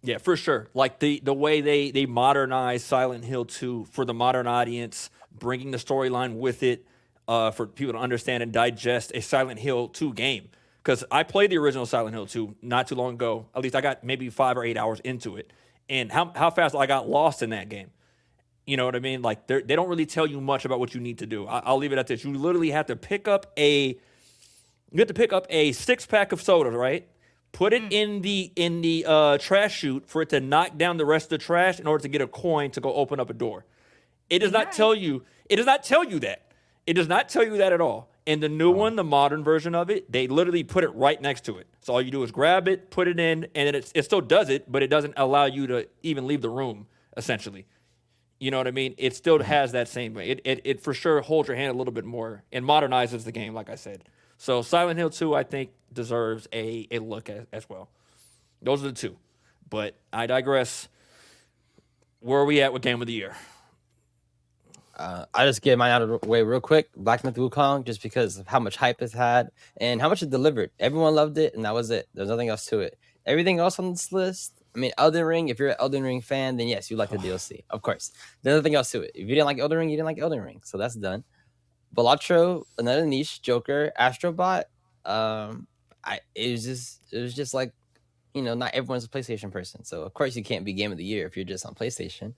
Yeah, for sure. Like the way they modernized Silent Hill 2 for the modern audience, bringing the storyline with it for people to understand and digest a Silent Hill 2 game. Because I played the original Silent Hill 2 not too long ago. At least I got maybe 5 or 8 hours into it. And how fast I got lost in that game. You know what I mean? Like they don't really tell you much about what you need to do. I'll leave it at this. You literally have to pick up a 6-pack of sodas, right? Put it in the trash chute for it to knock down the rest of the trash in order to get a coin to go open up a door. It does not tell you. It does not tell you that. It does not tell you that at all. And the new one, the modern version of it, they literally put it right next to it. So all you do is grab it, put it in, and then it still does it, but it doesn't allow you to even leave the room, essentially. You know what I mean? It still has that same way. It for sure holds your hand a little bit more and modernizes the game, like I said. So Silent Hill 2, I think, deserves a look as well. Those are the 2. But I digress. Where are we at with Game of the Year? I just get mine out of the way real quick. Black Myth Wukong, just because of how much hype it's had and how much it delivered. Everyone loved it, and that was it. There's nothing else to it. Everything else on this list, I mean, Elden Ring, if you're an Elden Ring fan, then yes, you like the DLC. Of course. There's nothing else to it. If you didn't like Elden Ring, you didn't like Elden Ring. So that's done. Balatro, another niche, Joker, Astrobot. It was just like, not everyone's a PlayStation person. So of course you can't be Game of the Year if you're just on PlayStation.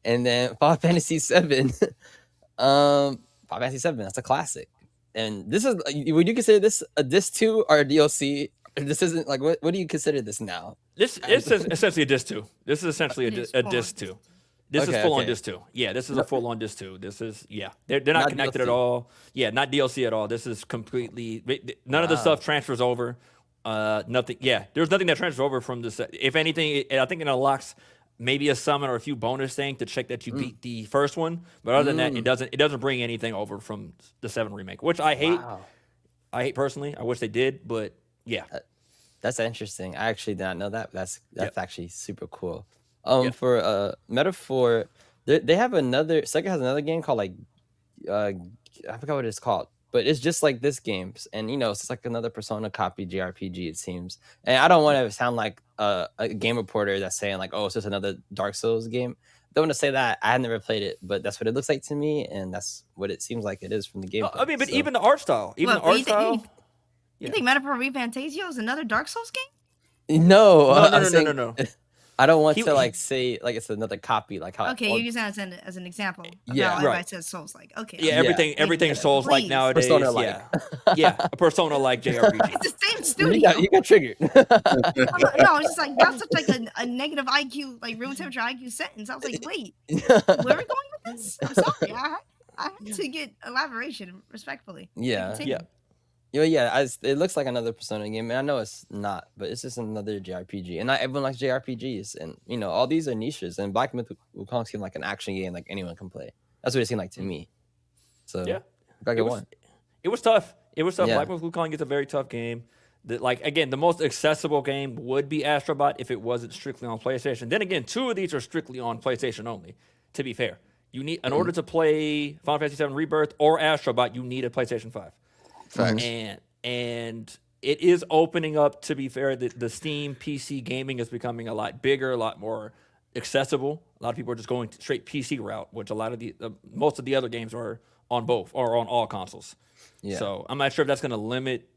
And then Final Fantasy VII. Final Fantasy VII, that's a classic. And this is, would you consider this a disc 2 or a DLC? This isn't like, what do you consider this now? This is essentially a disc 2. This is essentially a disc 2. This is full on disc 2. Yeah, this is a full on disc 2. This is, they're not connected DLC. at all. Yeah, not DLC at all. This is completely, none of the stuff transfers over. Nothing. Yeah, there's nothing that transfers over from this. If anything, I think it unlocks maybe a summon or a few bonus things to check that you beat the first one. But other than that, it doesn't bring anything over from the 7 remake, which I hate. Wow. I hate personally. I wish they did, but yeah. That's interesting. I actually did not know that. That's actually super cool. For Metaphor, they have Sega has another game called I forgot what it's called, but it's just like this game, and it's like another Persona copy JRPG, it seems. And I don't want to sound like a game reporter that's saying like, oh, it's just another Dark Souls game. don't want to say that. I have never played it, but that's what it looks like to me, and that's what it seems like it is from the gameplay. I mean, but so. even the art style, You Yeah. think Metaphor Refantasio is another Dark Souls game? No, No. I don't want to like say like it's another copy, like how. Okay, you're using that as an example. Of Yeah, how everybody right. says Souls like. Okay. Yeah, okay. everything Souls like Please. nowadays. Persona-like. Yeah, a Persona like JRPG. It's the same studio. You got triggered. No, it's just like that's such like a negative IQ, like room temperature IQ sentence. I was like, wait, where are we going with this? I'm sorry, I had to get elaboration respectfully. Yeah. Continue. It looks like another Persona game, and I know it's not, but it's just another JRPG, and not everyone likes JRPGs, and all these are niches, and Black Myth Wukong seemed like an action game like anyone can play. That's what it seemed like to me. So Yeah, gotta get one. It was tough. It was tough. Yeah. Black Myth Wukong is a very tough game. Again, the most accessible game would be Astrobot if it wasn't strictly on PlayStation. Then again, 2 of these are strictly on PlayStation only. To be fair, you need in order to play Final Fantasy VII Rebirth or Astrobot, you need a PlayStation 5. Facts. And it is opening up. To be fair, the Steam PC gaming is becoming a lot bigger, a lot more accessible. A lot of people are just going straight PC route, which a lot of most of the other games are on both or on all consoles. Yeah. So I'm not sure if that's going to limit,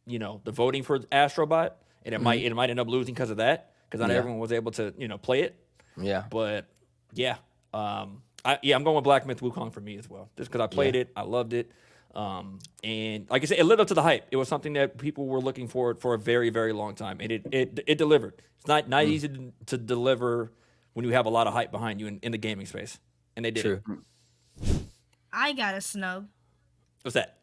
the voting for Astrobot, and it might end up losing because of that, because not everyone was able to play it. Yeah. But yeah, I'm going with Black Myth Wukong for me as well, just because I played it, I loved it. And like I said, it lived up to the hype. It was something that people were looking for a very, very long time, and it delivered. It's not easy to deliver when you have a lot of hype behind you in the gaming space, and they did. True. It. I got a snub. What's that?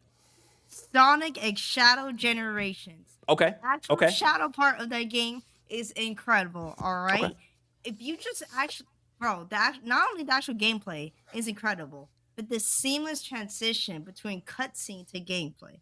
Sonic X Shadow Generations. Okay. The actual Okay. shadow part of that game is incredible. All right. Okay. If you just actually, bro, not only the actual gameplay is incredible, but the seamless transition between cutscene to gameplay.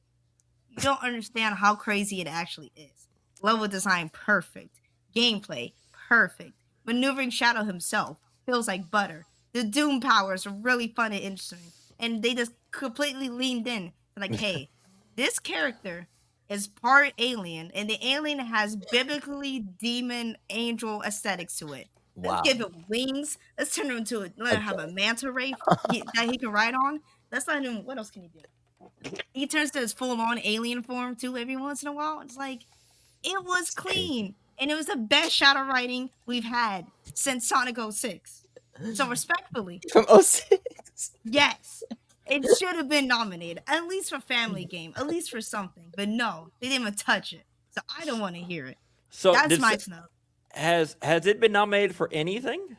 You don't understand how crazy it actually is. Level design perfect. Gameplay perfect. Maneuvering Shadow himself feels like butter. The Doom powers are really fun and interesting. And they just completely leaned in. Like, hey, this character is part alien, and the alien has biblically demon angel aesthetics to it. Wow. Let's give it wings. Let's turn him into let him have a manta ray that he can ride on. Let's let him. What else can he do? He turns to his full-on alien form too every once in a while. It's like it was clean, and it was the best shadow writing we've had since Sonic 06. So respectfully, From 06. yes, it should have been nominated at least for Family Game, at least for something. But no, they didn't even touch it. So I don't want to hear it. So That's my snub. Has it been nominated for anything?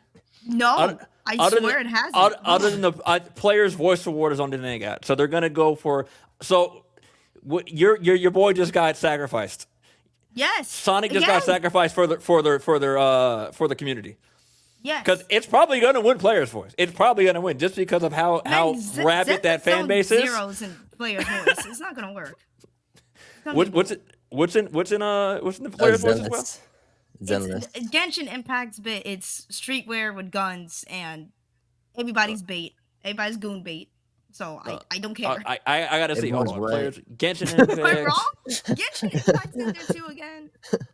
No, I swear it hasn't. Other than the Players' Voice Award is on the thing at, so they're gonna go for. So, your boy just got sacrificed. Yes, Sonic just got sacrificed for the community. Yes, Because it's probably gonna win Players' Voice. It's probably gonna win just because of how rabid that fan base is. Zeros in Players' Voice. It's not gonna work. What's in the Players' Voice as well? Zenless. It's Genshin Impact's bit. It's streetwear with guns and everybody's bait. Everybody's goon bait. So I don't care. I gotta see. Hold on. Everyone's right. Players, Genshin Am I Impact. wrong? Genshin Impact's in there too again.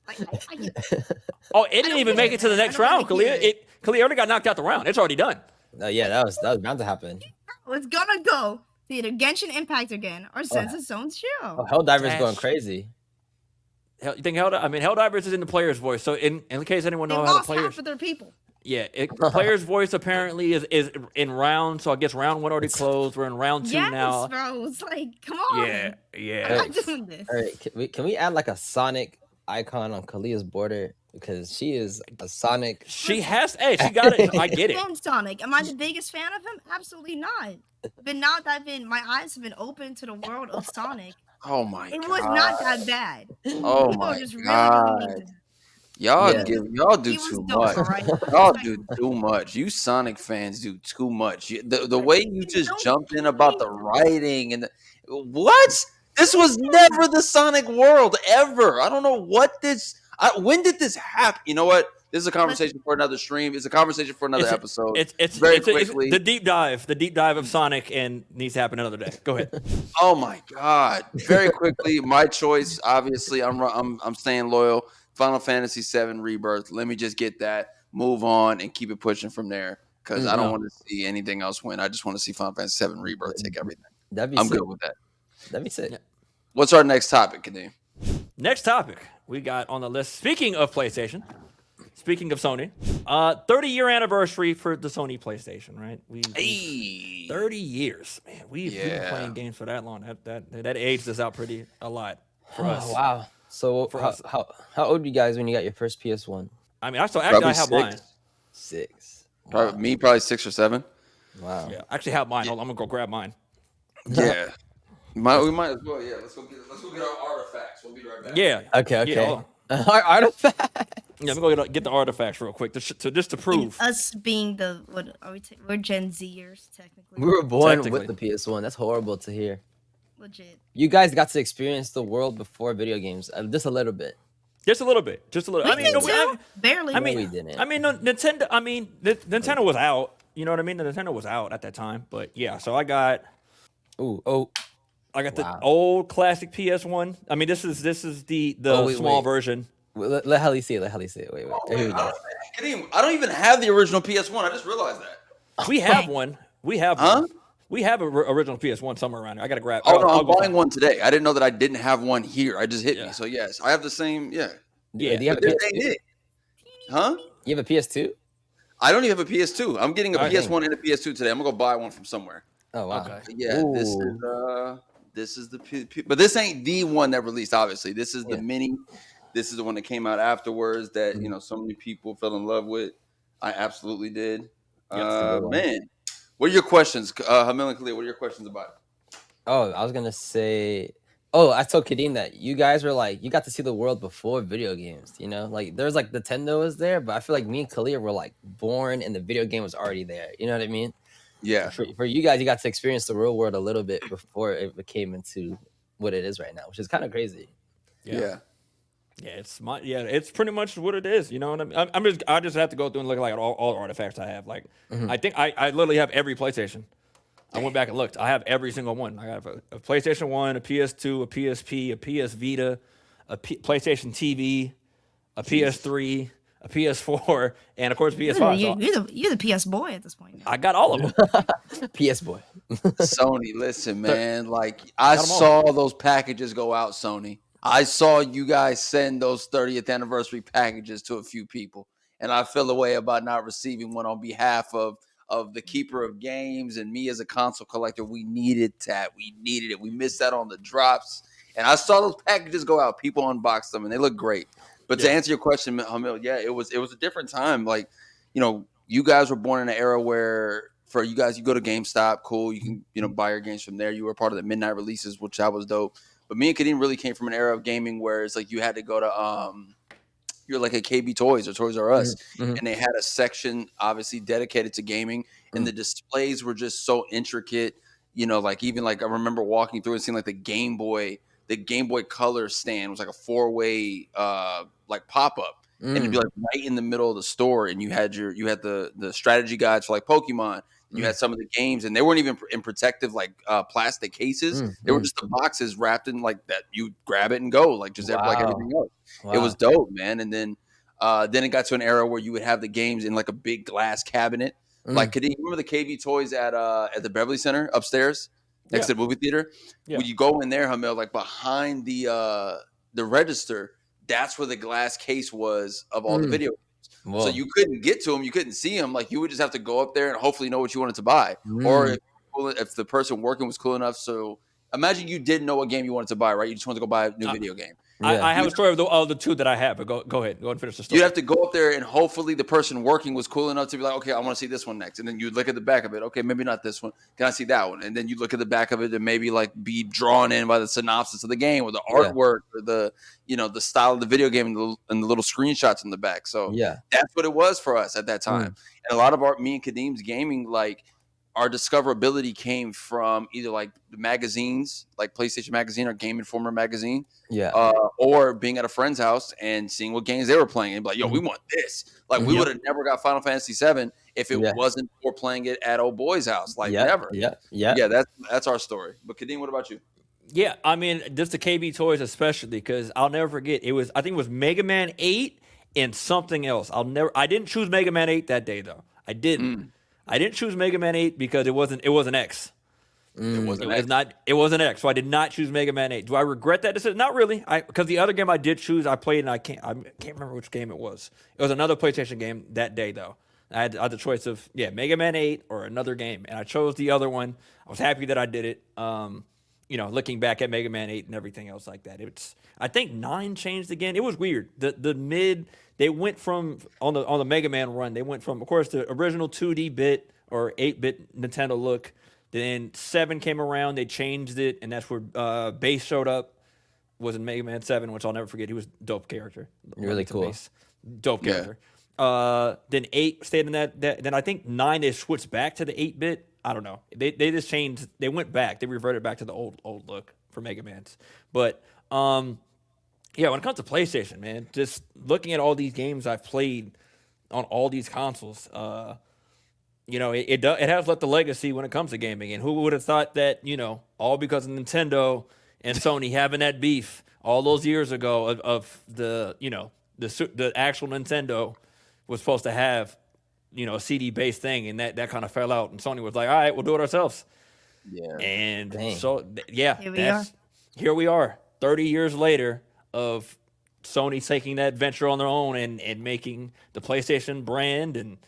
Like, I get Oh, it didn't don't even care, make it to the man. next I don't round, wanna Kalia. hear Kalia already got knocked out the round. It's already done. Yeah, that was bound to happen. It's gonna go to either Genshin Impact again or Sense Zone Show. Oh, Helldiver's Dash. going crazy. You think Helldivers is in the Players' Voice. So in case anyone They knows how the lost Players, half of their people. Players' Voice apparently is in round. So I guess round 1 already closed. We're in round 2 Yes, now. bro. It's like, come on. Yeah. I'm not doing this. All right, can we add like a Sonic icon on Kalia's border, because she is a Sonic. She has. Hey, she got it. I get it. Fan Sonic. Am I the biggest fan of him? Absolutely not. But now that my eyes have been open to the world of Sonic, Oh my it god. was not that bad. Oh People my just really god. need to- Y'all Yeah. y'all do He was too dope, much. alright? Y'all do too much. You Sonic fans do too much. The way you just jumped in about the writing and what? This was never the Sonic world ever. I don't know what this. When did this happen? You know what? This is a conversation for another stream. It's a conversation for another episode. It's very it's quickly. the deep dive of Sonic, and needs to happen another day. Go ahead. Oh my god! Very quickly, my choice. Obviously, I'm staying loyal. Final Fantasy VII Rebirth. Let me just get that, move on, and keep it pushing from there. because I don't want to see anything else win. I just want to see Final Fantasy VII Rebirth take everything. I'm sick. good with that. That'd be sick. What's our next topic, Kadeem? Next topic we got on the list. Speaking of PlayStation, speaking of Sony, 30-year anniversary for the Sony PlayStation, right? 30 years, man. We've been playing games for that long. That aged us out a lot for us. Wow. So how old were you guys when you got your first PS1? I mean, I have mine. 6. Probably 6 or 7. Wow. Yeah, I actually have mine. Hold on, I'm gonna go grab mine. Yeah. We might as well. Yeah, let's go get our artifacts. We'll be right back. Yeah. Okay. Yeah, Artifact. Yeah, I'm gonna get the artifacts real quick just to prove. And us being the what are we? We're Gen Zers technically. We were born with the PS1. That's horrible to hear. Legit. You guys got to experience the world before video games, just a little bit. Just a little bit. Barely. I mean, we didn't. I mean, Nintendo. I mean, Nintendo was out. You know what I mean? The Nintendo was out at that time. But yeah, so I got. I got the old classic PS1. I mean, this is the small version. Let Helly see it. Wait. Here we go. Kadeem, I don't even have the original PS1. I just realized that. We have one. We have We have an original PS1 somewhere around here. I got to grab. Oh, no, I'm buying one today. I didn't know that I didn't have one here. I just hit me. So, yes, I have the same. Yeah. Do you have a PS2? Huh? You have a PS2? I don't even have a PS2. I'm getting a PS1 and a PS2 today. I'm going to go buy one from somewhere. Oh, wow. Okay. Yeah, this is the but this ain't the one that released, obviously. This is the mini. This is the one that came out afterwards that, so many people fell in love with. I absolutely did. Man. What are your questions? Hamil and Khalil, what are your questions about? Oh, I was going to say, I told Kadeem that you guys were like, you got to see the world before video games, Like, there's like Nintendo was there, but I feel like me and Khalil were like born and the video game was already there. You know what I mean? Yeah. For you guys, you got to experience the real world a little bit before it became into what it is right now, which is kind of crazy. Yeah. Yeah, it's pretty much what it is. You know what I mean? I just have to go through and look at all the artifacts I have. Like, I think I literally have every PlayStation. I went back and looked. I have every single one. I have a PlayStation 1, a PS2, a PSP, a PS Vita, a PlayStation TV, a PS3, a PS4, and of course PS5. You're the PS boy at this point. I got all of them. PS boy. Sony, listen, man. Like, I saw those packages go out, Sony. I saw you guys send those 30th anniversary packages to a few people, and I feel a way about not receiving one on behalf of the keeper of games and me as a console collector. We needed that. We needed it. We missed out on the drops, and I saw those packages go out. People unboxed them, and they look great. But to answer your question, Hamil, it was a different time. Like, you guys were born in an era where for you guys, you go to GameStop, cool. You can, buy your games from there. You were part of the midnight releases, which that was dope. But me and Kadeem really came from an era of gaming where it's like you had to go to you're like a KB Toys or Toys R Us, and they had a section obviously dedicated to gaming, and the displays were just so intricate. Like even like I remember walking through and seeing like the Game Boy Color stand was like a 4-way like pop up, and it'd be like right in the middle of the store, and you had the strategy guides for like Pokemon. You had some of the games, and they weren't even in protective like plastic cases. They were just the boxes wrapped in like that. You grab it and go, like just like everything else. Wow. It was dope, man. And then it got to an era where you would have the games in like a big glass cabinet. Like, you remember the KB Toys at the Beverly Center upstairs next to the movie theater? Yeah. When you go in there, Hamil, like behind the register, that's where the glass case was of all the video. Whoa. So you couldn't get to them, you couldn't see them. Like, you would just have to go up there and hopefully know what you wanted to buy, or if the person working was cool enough. So imagine you didn't know what game you wanted to buy, right? You just wanted to go buy a new video game. I have a story of the two that I have, but go ahead. Go and finish the story. You'd have to go up there and hopefully the person working was cool enough to be like, okay, I want to see this one next. And then you'd look at the back of it. Okay, maybe not this one. Can I see that one? And then you look at the back of it and maybe like be drawn in by the synopsis of the game or the artwork or the style of the video game and the little screenshots in the back. So that's what it was for us at that time. And a lot of me and Kadeem's gaming, like, our discoverability came from either like the magazines, like PlayStation Magazine or Game Informer Magazine, or being at a friend's house and seeing what games they were playing and be like, yo, we want this. Like, we would have never got Final Fantasy VII if it wasn't for playing it at old boy's house. Like, never. Yeah, that's our story. But Kadeem, what about you? Yeah, I mean, just the KB Toys especially, because I'll never forget. I think it was Mega Man 8 and something else. I didn't choose Mega Man 8 that day though. I didn't. I didn't choose Mega Man 8 because it wasn't X. It wasn't It wasn't X, so I did not choose Mega Man 8. Do I regret that decision? Not really. Because the other game I did choose, I played, and I can't remember which game it was. It was another PlayStation game that day, though. I had the choice of Mega Man 8 or another game, and I chose the other one. I was happy that I did it. Looking back at Mega Man 8 and everything else like that, I think 9 changed again. It was weird. They went from on the Mega Man run. They went from, of course, the original 2D bit or 8-bit Nintendo look. Then 7 came around, they changed it, and that's where Bass showed up. Was in Mega Man 7, which I'll never forget. He was a dope character. Really cool. Bass. Dope Yeah. character. Then 8 stayed in that. Then I think 9 they switched back to the 8-bit. I don't know. They just changed. They went back. They reverted back to the old look for Mega Man's. But when it comes to PlayStation, man, just looking at all these games I've played on all these consoles, it has left a legacy when it comes to gaming. And who would have thought that, all because of Nintendo and Sony having that beef all those years ago of the actual Nintendo was supposed to have, a CD-based thing, and that kind of fell out. And Sony was like, all right, we'll do it ourselves. Yeah. And Dang. so, Here we are, 30 years later of Sony taking that venture on their own and making the PlayStation brand, and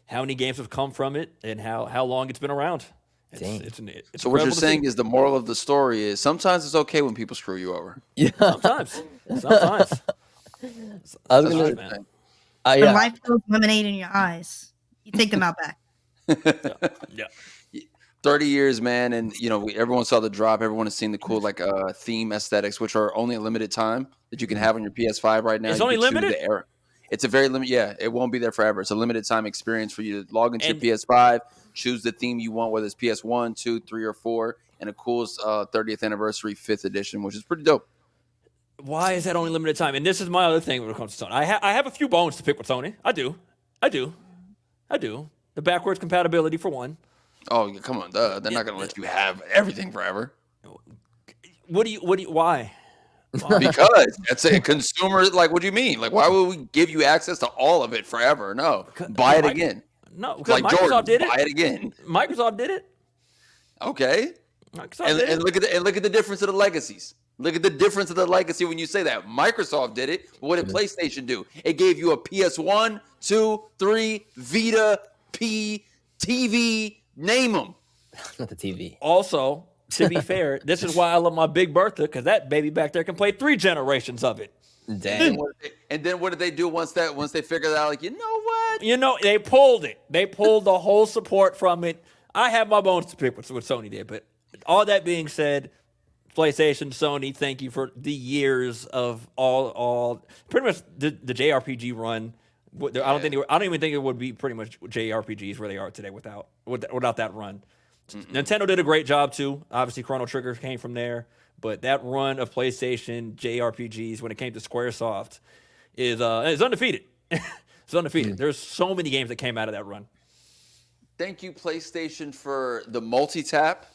how many games have come from it, and how long it's been around. It's So what you're incredible to saying see. is the moral of the story is sometimes it's okay when people screw you over. Yeah. Sometimes. I was That's gonna. what you're man. saying. When Yeah. life throws lemonade in your eyes, you take them out back. Yeah. 30 years, man, and everyone saw the drop. Everyone has seen the cool theme aesthetics, which are only a limited time that you can have on your PS5 right now. It's You only can choose limited? the era. It's a very limited. Yeah, it won't be there forever. It's a limited time experience for you to log into And- your PS5, choose the theme you want, whether it's PS1, 2, 3, or 4, and a cool 30th anniversary 5th edition, which is pretty dope. Why is that only limited time? And this is my other thing when it comes to Sony. I have a few bones to pick with Sony. I do. The backwards compatibility, for one. Oh, yeah, come on, duh. They're not gonna let you have everything forever. Why? Because that's a consumer. Like, what do you mean? Like, why would we give you access to all of it forever? No, buy it again. No, because Like Microsoft Jordan, did it. buy it again. Microsoft did it. Okay, Microsoft and, did and it. look at the difference of the legacies. Look at the difference of the legacy when you say that. Microsoft did it. But what did PlayStation do? It gave you a PS1, 2, 3, Vita, P, TV, name them. Not the TV. Also, to be fair, this is why I love my Big Bertha, because that baby back there can play 3 generations of it. Dang. And then what did they do once they figured out? Like, you know what? They pulled it. They pulled the whole support from it. I have my bones to pick with what Sony did, but all that being said, PlayStation, Sony, thank you for the years of all pretty much the JRPG run. I don't even think it would be pretty much JRPGs where they are today without that run. Nintendo did a great job too. Obviously, Chrono Trigger came from there, but that run of PlayStation JRPGs when it came to SquareSoft is undefeated. It's undefeated. There's so many games that came out of that run. Thank you, PlayStation, for the multi-tap.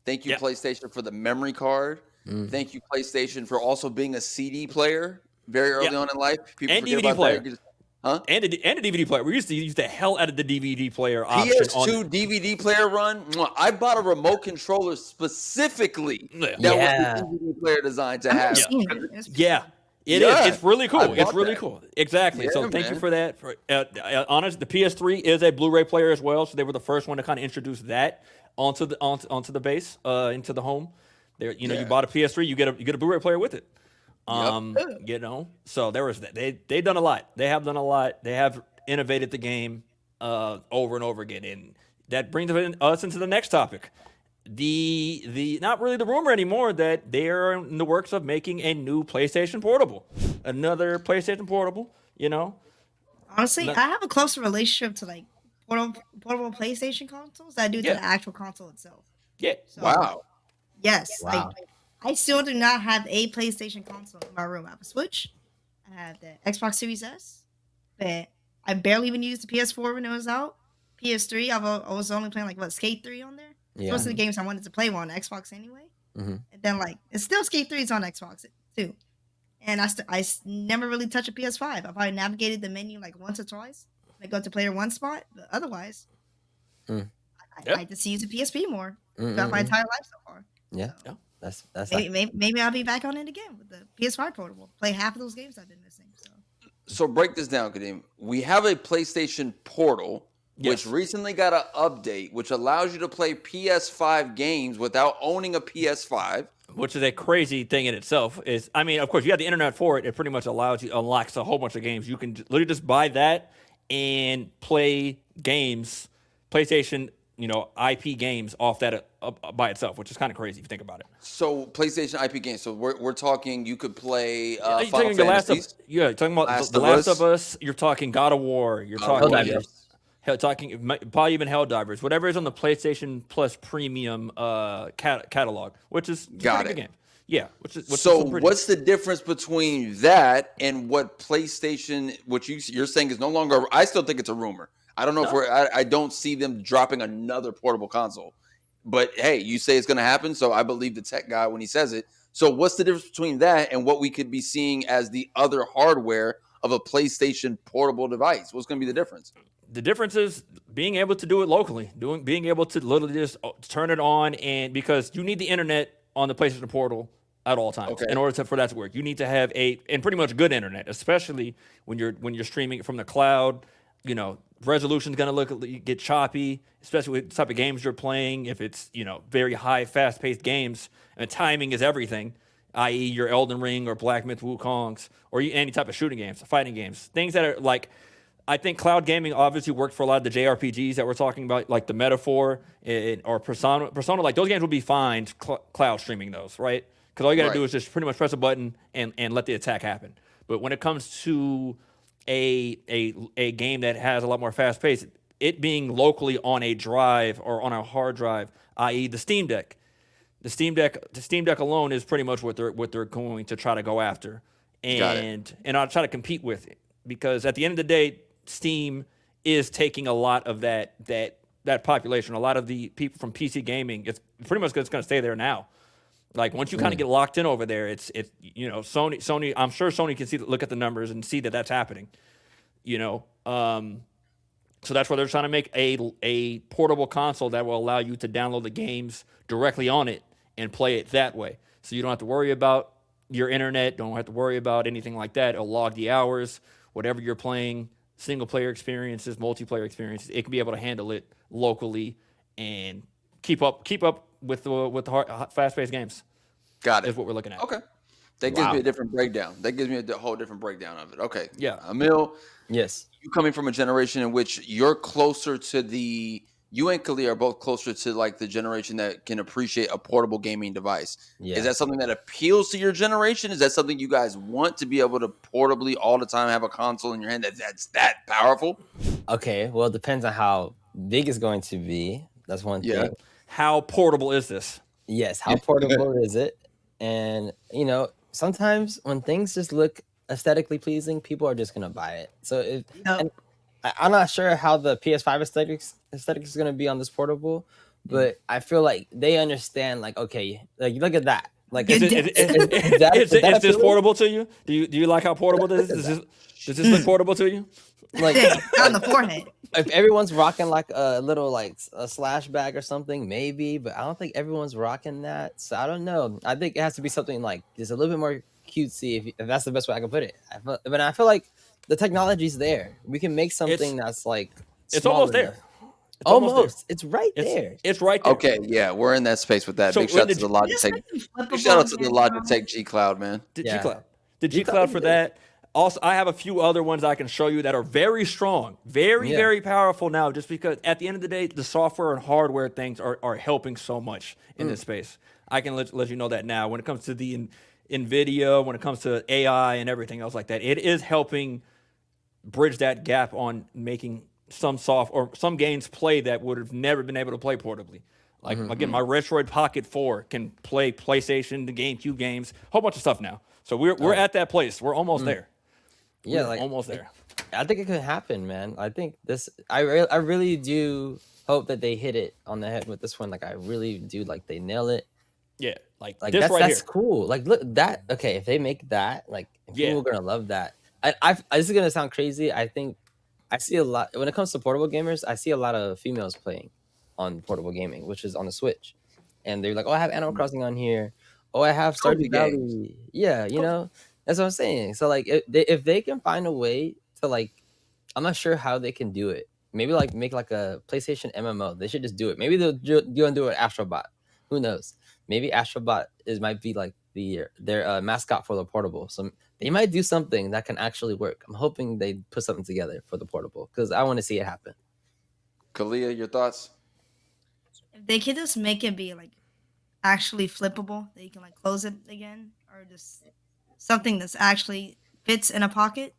Thank you, Yep. PlayStation, for the memory card. Thank you, PlayStation, for also being a CD player very early on in life. People And forget DVD about player. that. Huh? And a DVD player. We used to use the hell out of the DVD player option. PS2 DVD player run. Mwah. I bought a remote controller specifically that Yeah. was the DVD player designed to I've never have. seen it. It's- Yeah, it Yeah, is. It's really I cool. It's bought really that. cool. Exactly. Yeah, So thank you man. for that. Honest, the PS3 is a Blu-ray player as well, so they were the first one to kind of introduce that onto the base, into the home. There, you Yeah. bought a PS3, you get a Blu-ray player with it. So there was that. They've done a lot. They have done a lot. They have innovated the game over and over again, and that brings us into the next topic. The not really the rumor anymore that they are in the works of making a new PlayStation Portable, another PlayStation Portable. Honestly, I have a closer relationship to like portable PlayStation consoles than I do to Yeah. the actual console itself. Yeah, So, Wow. Yes. Wow. Like, I still do not have a PlayStation console in my room. I have a Switch. I have the Xbox Series S. But I barely even used the PS4 when it was out. PS3, I was only playing like Skate 3 on there. Yeah. Most of the games I wanted to play were on Xbox anyway. Mhm. And then it's still Skate 3 is on Xbox too. And I never really touched a PS5. I probably navigated the menu like once or twice. I go to player one spot, but otherwise, I like to see using PSP more throughout my Mm-mm-mm. entire life so far. Yeah, Yeah. that's Maybe I'll be back on it again with the PS5 portable. Play half of those games I've been missing. So break this down, Kadeem. We have a PlayStation Portal, which Yes. recently got an update, which allows you to play PS5 games without owning a PS5. Which is a crazy thing in itself. I mean, of course, you have the internet for it. It pretty much unlocks a whole bunch of games. You can literally just buy that and play games, PlayStation, IP games off that by itself, which is kind of crazy if you think about it. So PlayStation IP games. So we're talking. You could play You're Final talking the Fantasies. you're talking about Last the of Last Us. of Us. You're talking God of War. You're God of War, talking Helldivers. probably even Helldivers. Whatever is on the PlayStation Plus Premium catalog, which is a Got pretty it. good game. Yeah. Which is So some pretty- what's the difference between that and what PlayStation, which you're saying is no longer? I still think it's a rumor. I don't know if I don't see them dropping another portable console. But hey, you say it's going to happen, so I believe the tech guy when he says it. So what's the difference between that and what we could be seeing as the other hardware of a PlayStation portable device? What's going to be the difference? The difference is being able to do it locally, being able to literally just turn it on, and because you need the internet on the PlayStation Portal at all times in order for that to work. You need to have and pretty much good internet, especially when you're streaming from the cloud. Resolution's gonna get choppy, especially with the type of games you're playing. If it's very high, fast-paced games, and timing is everything, i.e., your Elden Ring or Black Myth Wukongs or any type of shooting games, fighting games, things that are like. I think cloud gaming obviously worked for a lot of the JRPGs that we're talking about, like the Metaphor or Persona. Like those games will be fine cloud streaming those, right? Because all you got to do is just pretty much press a button and let the attack happen. But when it comes to a game that has a lot more fast pace, it being locally on a drive or on a hard drive, i.e., the Steam Deck. The Steam Deck alone is pretty much what they're going to try to go after, and I'll try to compete with it, because at the end of the day, Steam is taking a lot of that population. A lot of the people from PC gaming, it's pretty much going to stay there now. Like once you kind of get locked in over there, it's Sony. I'm sure Sony can look at the numbers and see that that's happening. So that's why they're trying to make a portable console that will allow you to download the games directly on it and play it that way. So you don't have to worry about your internet, don't have to worry about anything like that. It'll log the hours, whatever you're playing, single player experiences, multiplayer experiences. It can be able to handle it locally and keep up with the fast-paced games. Got it. Is what we're looking at. Okay. That gives me a different breakdown. That gives me a whole different breakdown of it. Okay. Yeah. Emil, Yes. you coming from a generation in which you're closer to you and Khalil are both closer to like the generation that can appreciate a portable gaming device. Yeah. Is that something that appeals to your generation? Is that something you guys want to be able to portably all the time have a console in your hand that's that powerful? Okay. Well, it depends on how big it's going to be. That's one thing. How portable is this? Yes. How portable is it? And sometimes when things just look aesthetically pleasing, people are just gonna buy it. So and I'm not sure how the PS5 aesthetics is gonna be on this portable, but I feel like they understand. Like, okay, like look at that. Like, Is this portable to you? Do you like how portable this is? Does this look portable to you? Like on the forehead. If everyone's rocking like a little like a slash bag or something, maybe, but I don't think everyone's rocking that. So I don't know. I think it has to be something like just a little bit more cutesy, if that's the best way I can put it. But I feel like the technology's there. We can make something that's like it's almost enough. there. Almost. It's right there. It's right there. Okay, yeah, we're in that space with that. So Big shout out to the Logitech. Big shout out to the Logitech G Cloud, man. G Cloud. The G Cloud for that. Also, I have a few other ones I can show you that are very strong, very powerful now, just because at the end of the day, the software and hardware things are helping so much in this space. I can let you know that now. When it comes to the NVIDIA, when it comes to AI and everything else like that, it is helping bridge that gap on making some games play that would have never been able to play portably. Like, again, my Retroid Pocket 4 can play PlayStation, the GameCube games, a whole bunch of stuff now. So we're at that place. We're almost there. Yeah, We're almost there. I think it could happen, man. I think I really do hope that they hit it on the head with this one. Like, I really do. Like, they nail it. Yeah, like this that's right that's here. cool. Like, look that. Okay, if they make that, like, people are gonna love that. This is gonna sound crazy. I think I see a lot when it comes to portable gamers. I see a lot of females playing. on portable gaming, which is on the Switch. And they're like, oh, I have Animal Crossing on here. Oh, I have Trophy Stardew games. Valley. Yeah, you know, that's what I'm saying. So like, if they can find a way to like, I'm not sure how they can do it. Maybe like make like a PlayStation MMO. They should just do it. Maybe they'll do it Astrobot. Who knows? Maybe Astrobot might be like their mascot for the portable. So they might do something that can actually work. I'm hoping they put something together for the portable because I want to see it happen. Kalia, your thoughts? If they could just make it be like actually flippable, that you can like close it again, or just something that's actually fits in a pocket,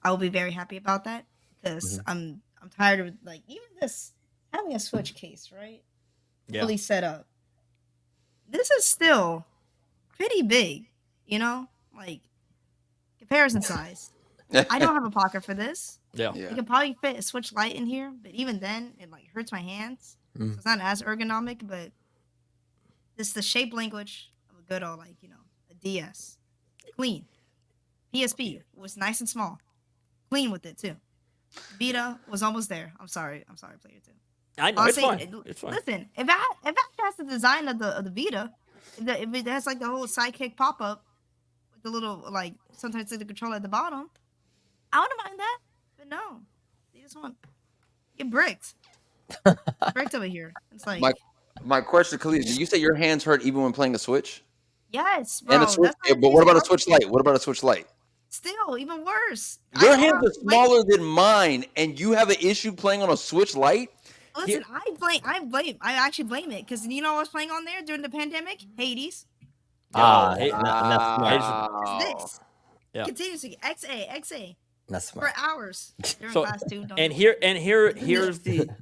I will be very happy about that because I'm tired of like even this having a Switch case, right? Yeah. Fully set up. This is still pretty big, you know, like comparison size. I don't have a pocket for this. Yeah. Yeah. You could probably fit a Switch Lite in here, but even then, it like hurts my hands. So it's not as ergonomic, but it's the shape language of a good old like a DS. Clean. PSP was nice and small. Clean with it too. Vita was almost there. I'm sorry, player two. I know Honestly, it's fine. It's fine. Listen, if that has the design of the Vita, if it has like the whole sidekick pop up with the little like sometimes the controller at the bottom, I wouldn't mind that. But no, they just want get bricked. Bricked over here. It's like My question, Kalia, did you say your hands hurt even when playing a Switch? yes, bro. And a Switch, but what about a Switch Lite? What about a Switch Lite? Still, even worse. Your hands are smaller than mine, and you have an issue playing on a Switch Lite? Listen, I actually blame it because you know what I was playing on there during the pandemic? Hades. That's It's this. Yeah. Continuously XA That's for smart. hours during So, class 2.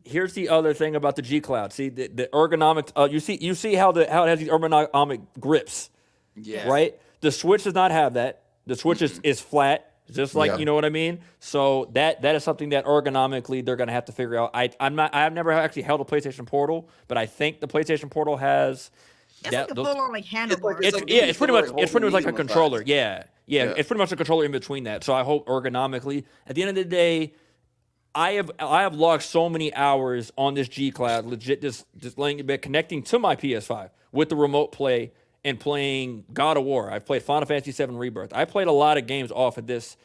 Here's the other thing about the G Cloud. See the ergonomics. You see how it has these ergonomic grips, Yeah. right? The Switch does not have that. The Switch is flat, just like you know what I mean. So that is something that ergonomically they're gonna have to figure out. I've never actually held a PlayStation Portal, but I think the PlayStation Portal has. It's like a full on like handlebar. It's pretty much like a controller. Size. Yeah. It's pretty much a controller in between that. So I hope ergonomically, at the end of the day, I have logged so many hours on this G Cloud, legit just laying in bed, connecting to my PS5 with the remote play and playing God of War. I've played Final Fantasy VII Rebirth. I played a lot of games off of this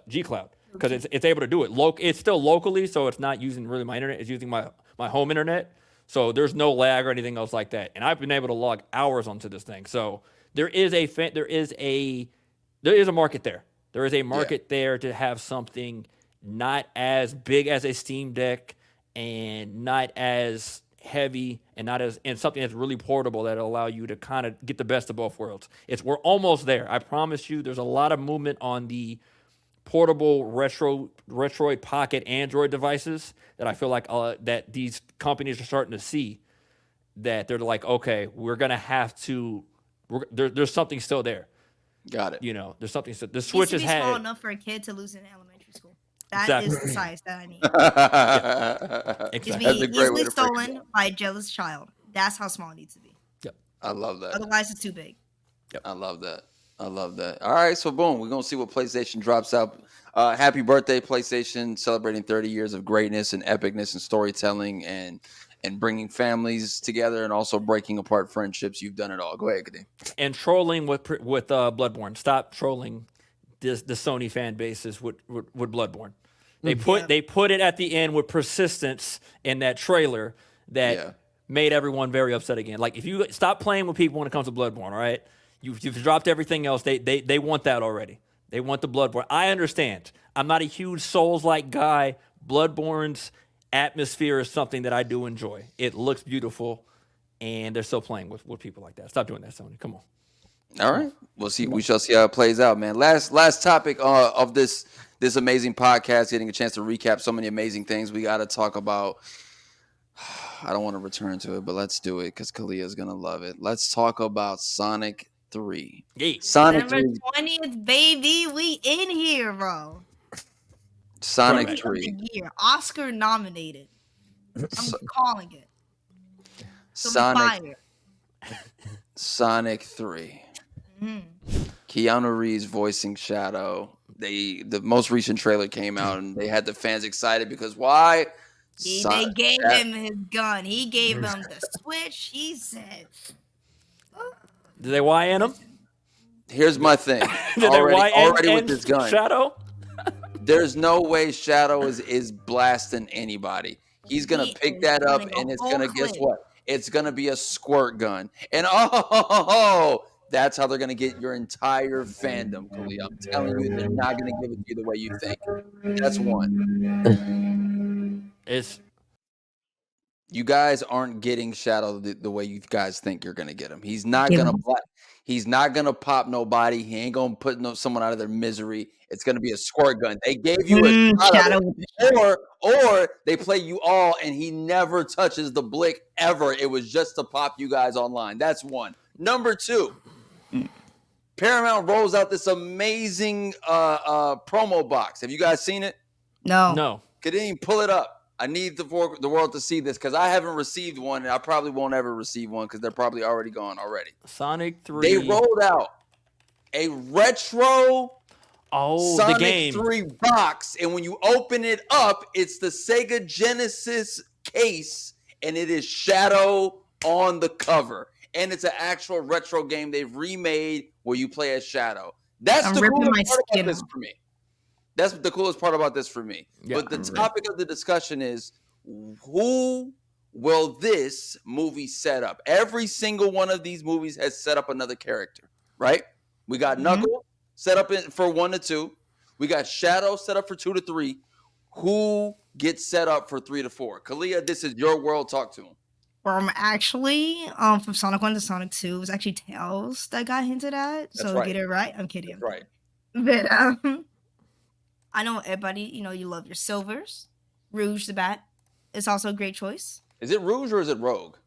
G Cloud because it's able to do it. It's still locally, so it's not using really my internet. It's using my home internet. So there's no lag or anything else like that. And I've been able to log hours onto this thing. So there is a market there. There is a market there to have something not as big as a Steam Deck and not as heavy and something that's really portable that'll allow you to kind of get the best of both worlds. We're almost there. I promise you. There's a lot of movement on the portable Retroid Pocket Android devices that I feel like that these companies are starting to see that they're like, okay, we're gonna have to. There's something still there. Got it. You know, there's something. The Switch is has small enough for a kid to lose in elementary school. That is the size that I need. It's exactly. being easily stolen by a jealous child. That's how small it needs to be. Yep. I love that. Otherwise, it's too big. Yep. I love that. All right, so boom, we're gonna see what PlayStation drops out. Happy birthday, PlayStation! Celebrating 30 years of greatness and epicness and storytelling and bringing families together and also breaking apart friendships. You've done it all. Go ahead, Kadeem. And trolling with Bloodborne. Stop trolling the Sony fan bases with Bloodborne. They put it at the end with persistence in that trailer that made everyone very upset again. Like if you stop playing with people when it comes to Bloodborne, all right? You've dropped everything else. They want that already. They want the Bloodborne. I understand. I'm not a huge Souls-like guy. Bloodborne's atmosphere is something that I do enjoy. It looks beautiful, and they're still playing with people like that. Stop doing that, Sony. Come on. All right, we'll see. We shall see how it plays out, man. Last topic of this amazing podcast. Getting a chance to recap so many amazing things. We got to talk about. I don't want to return to it, but let's do it because Kalia is gonna love it. Let's talk about Sonic 3. Yay. Sonic November 3. 20th, baby. We in here, bro. Sonic Correct. 3. The year. Oscar nominated. I'm calling it. Sonic 3. Keanu Reeves voicing Shadow. The most recent trailer came out and they had the fans excited because why? They gave Sha- him his gun. He gave him the switch. He said, Did they YN him? listen, Here's my thing. Did they Already with YN this gun, Shadow? there's no way Shadow is blasting anybody. He's gonna he pick is that up, running a and it's whole gonna guess clip. what? It's gonna be a squirt gun, and that's how they're gonna get your entire fandom, Khalil. I'm telling you, they're not gonna give it to you the way you think. That's one. It's You guys aren't getting Shadow the way you guys think you're gonna get him. He's not gonna He's not gonna pop nobody. He ain't gonna put someone out of their misery. It's gonna be a squirt gun. They gave you a shot of Shadow. it, or they play you all, and he never touches the blick ever. It was just to pop you guys online. That's one. Number two, Paramount rolls out this amazing promo box. Have you guys seen it? no. Kadeem, pull it up. I need the world to see this because I haven't received one, and I probably won't ever receive one because they're probably already gone already. Sonic 3. They rolled out a retro the Sonic game. 3 box, and when you open it up, it's the Sega Genesis case, and it is Shadow on the cover. And it's an actual retro game they've remade where you play as Shadow. That's the coolest part about this for me. That's the coolest part about this for me. Yeah, but the topic of the discussion is, who will this movie set up? Every single one of these movies has set up another character, right? We got Knuckles set up for 1 to 2. We got Shadow set up for 2 to 3. Who gets set up for 3 to 4? Kalia, this is your world. Talk to him. Actually, from Sonic 1 to Sonic 2, it was actually Tails that got hinted at. That's so right. get it right. I'm kidding. That's right. But I know everybody, you love your Silvers. Rouge the Bat is also a great choice. Is it Rouge or is it Rogue?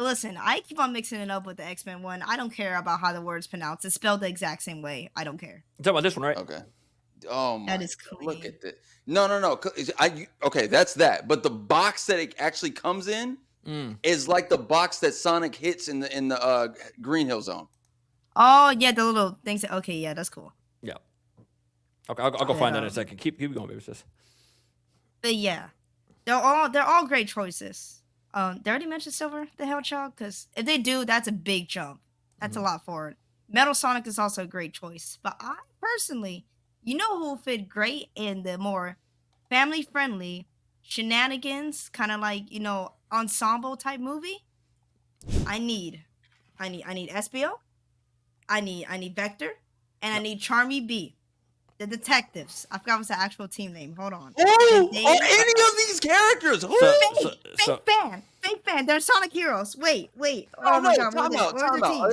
Listen, I keep on mixing it up with the X-Men one. I don't care about how the word's pronounced. It's spelled the exact same way. I don't care. You're talking about this one, right? Okay. Oh my! That is clean. Look at this. No. Okay, that's that. But the box that it actually comes in is like the box that Sonic hits in the Green Hill Zone. Oh yeah, the little things. Okay, yeah, that's cool. Yeah. Okay, I'll go find that in a second. Keep going, baby sis. But yeah, they're all great choices. They already mentioned Silver the Hedgehog, because if they do, that's a big jump. That's a lot forward. Metal Sonic is also a great choice. But I personally, who will fit great in the more family-friendly shenanigans, kind of like, ensemble type movie? I need SBO, I need Vector, and I need Charmy B. The detectives. I forgot what's the actual team name. Hold on. Oh, any of these characters? Fake fan. They're Sonic heroes. Wait. Oh my God. Time out.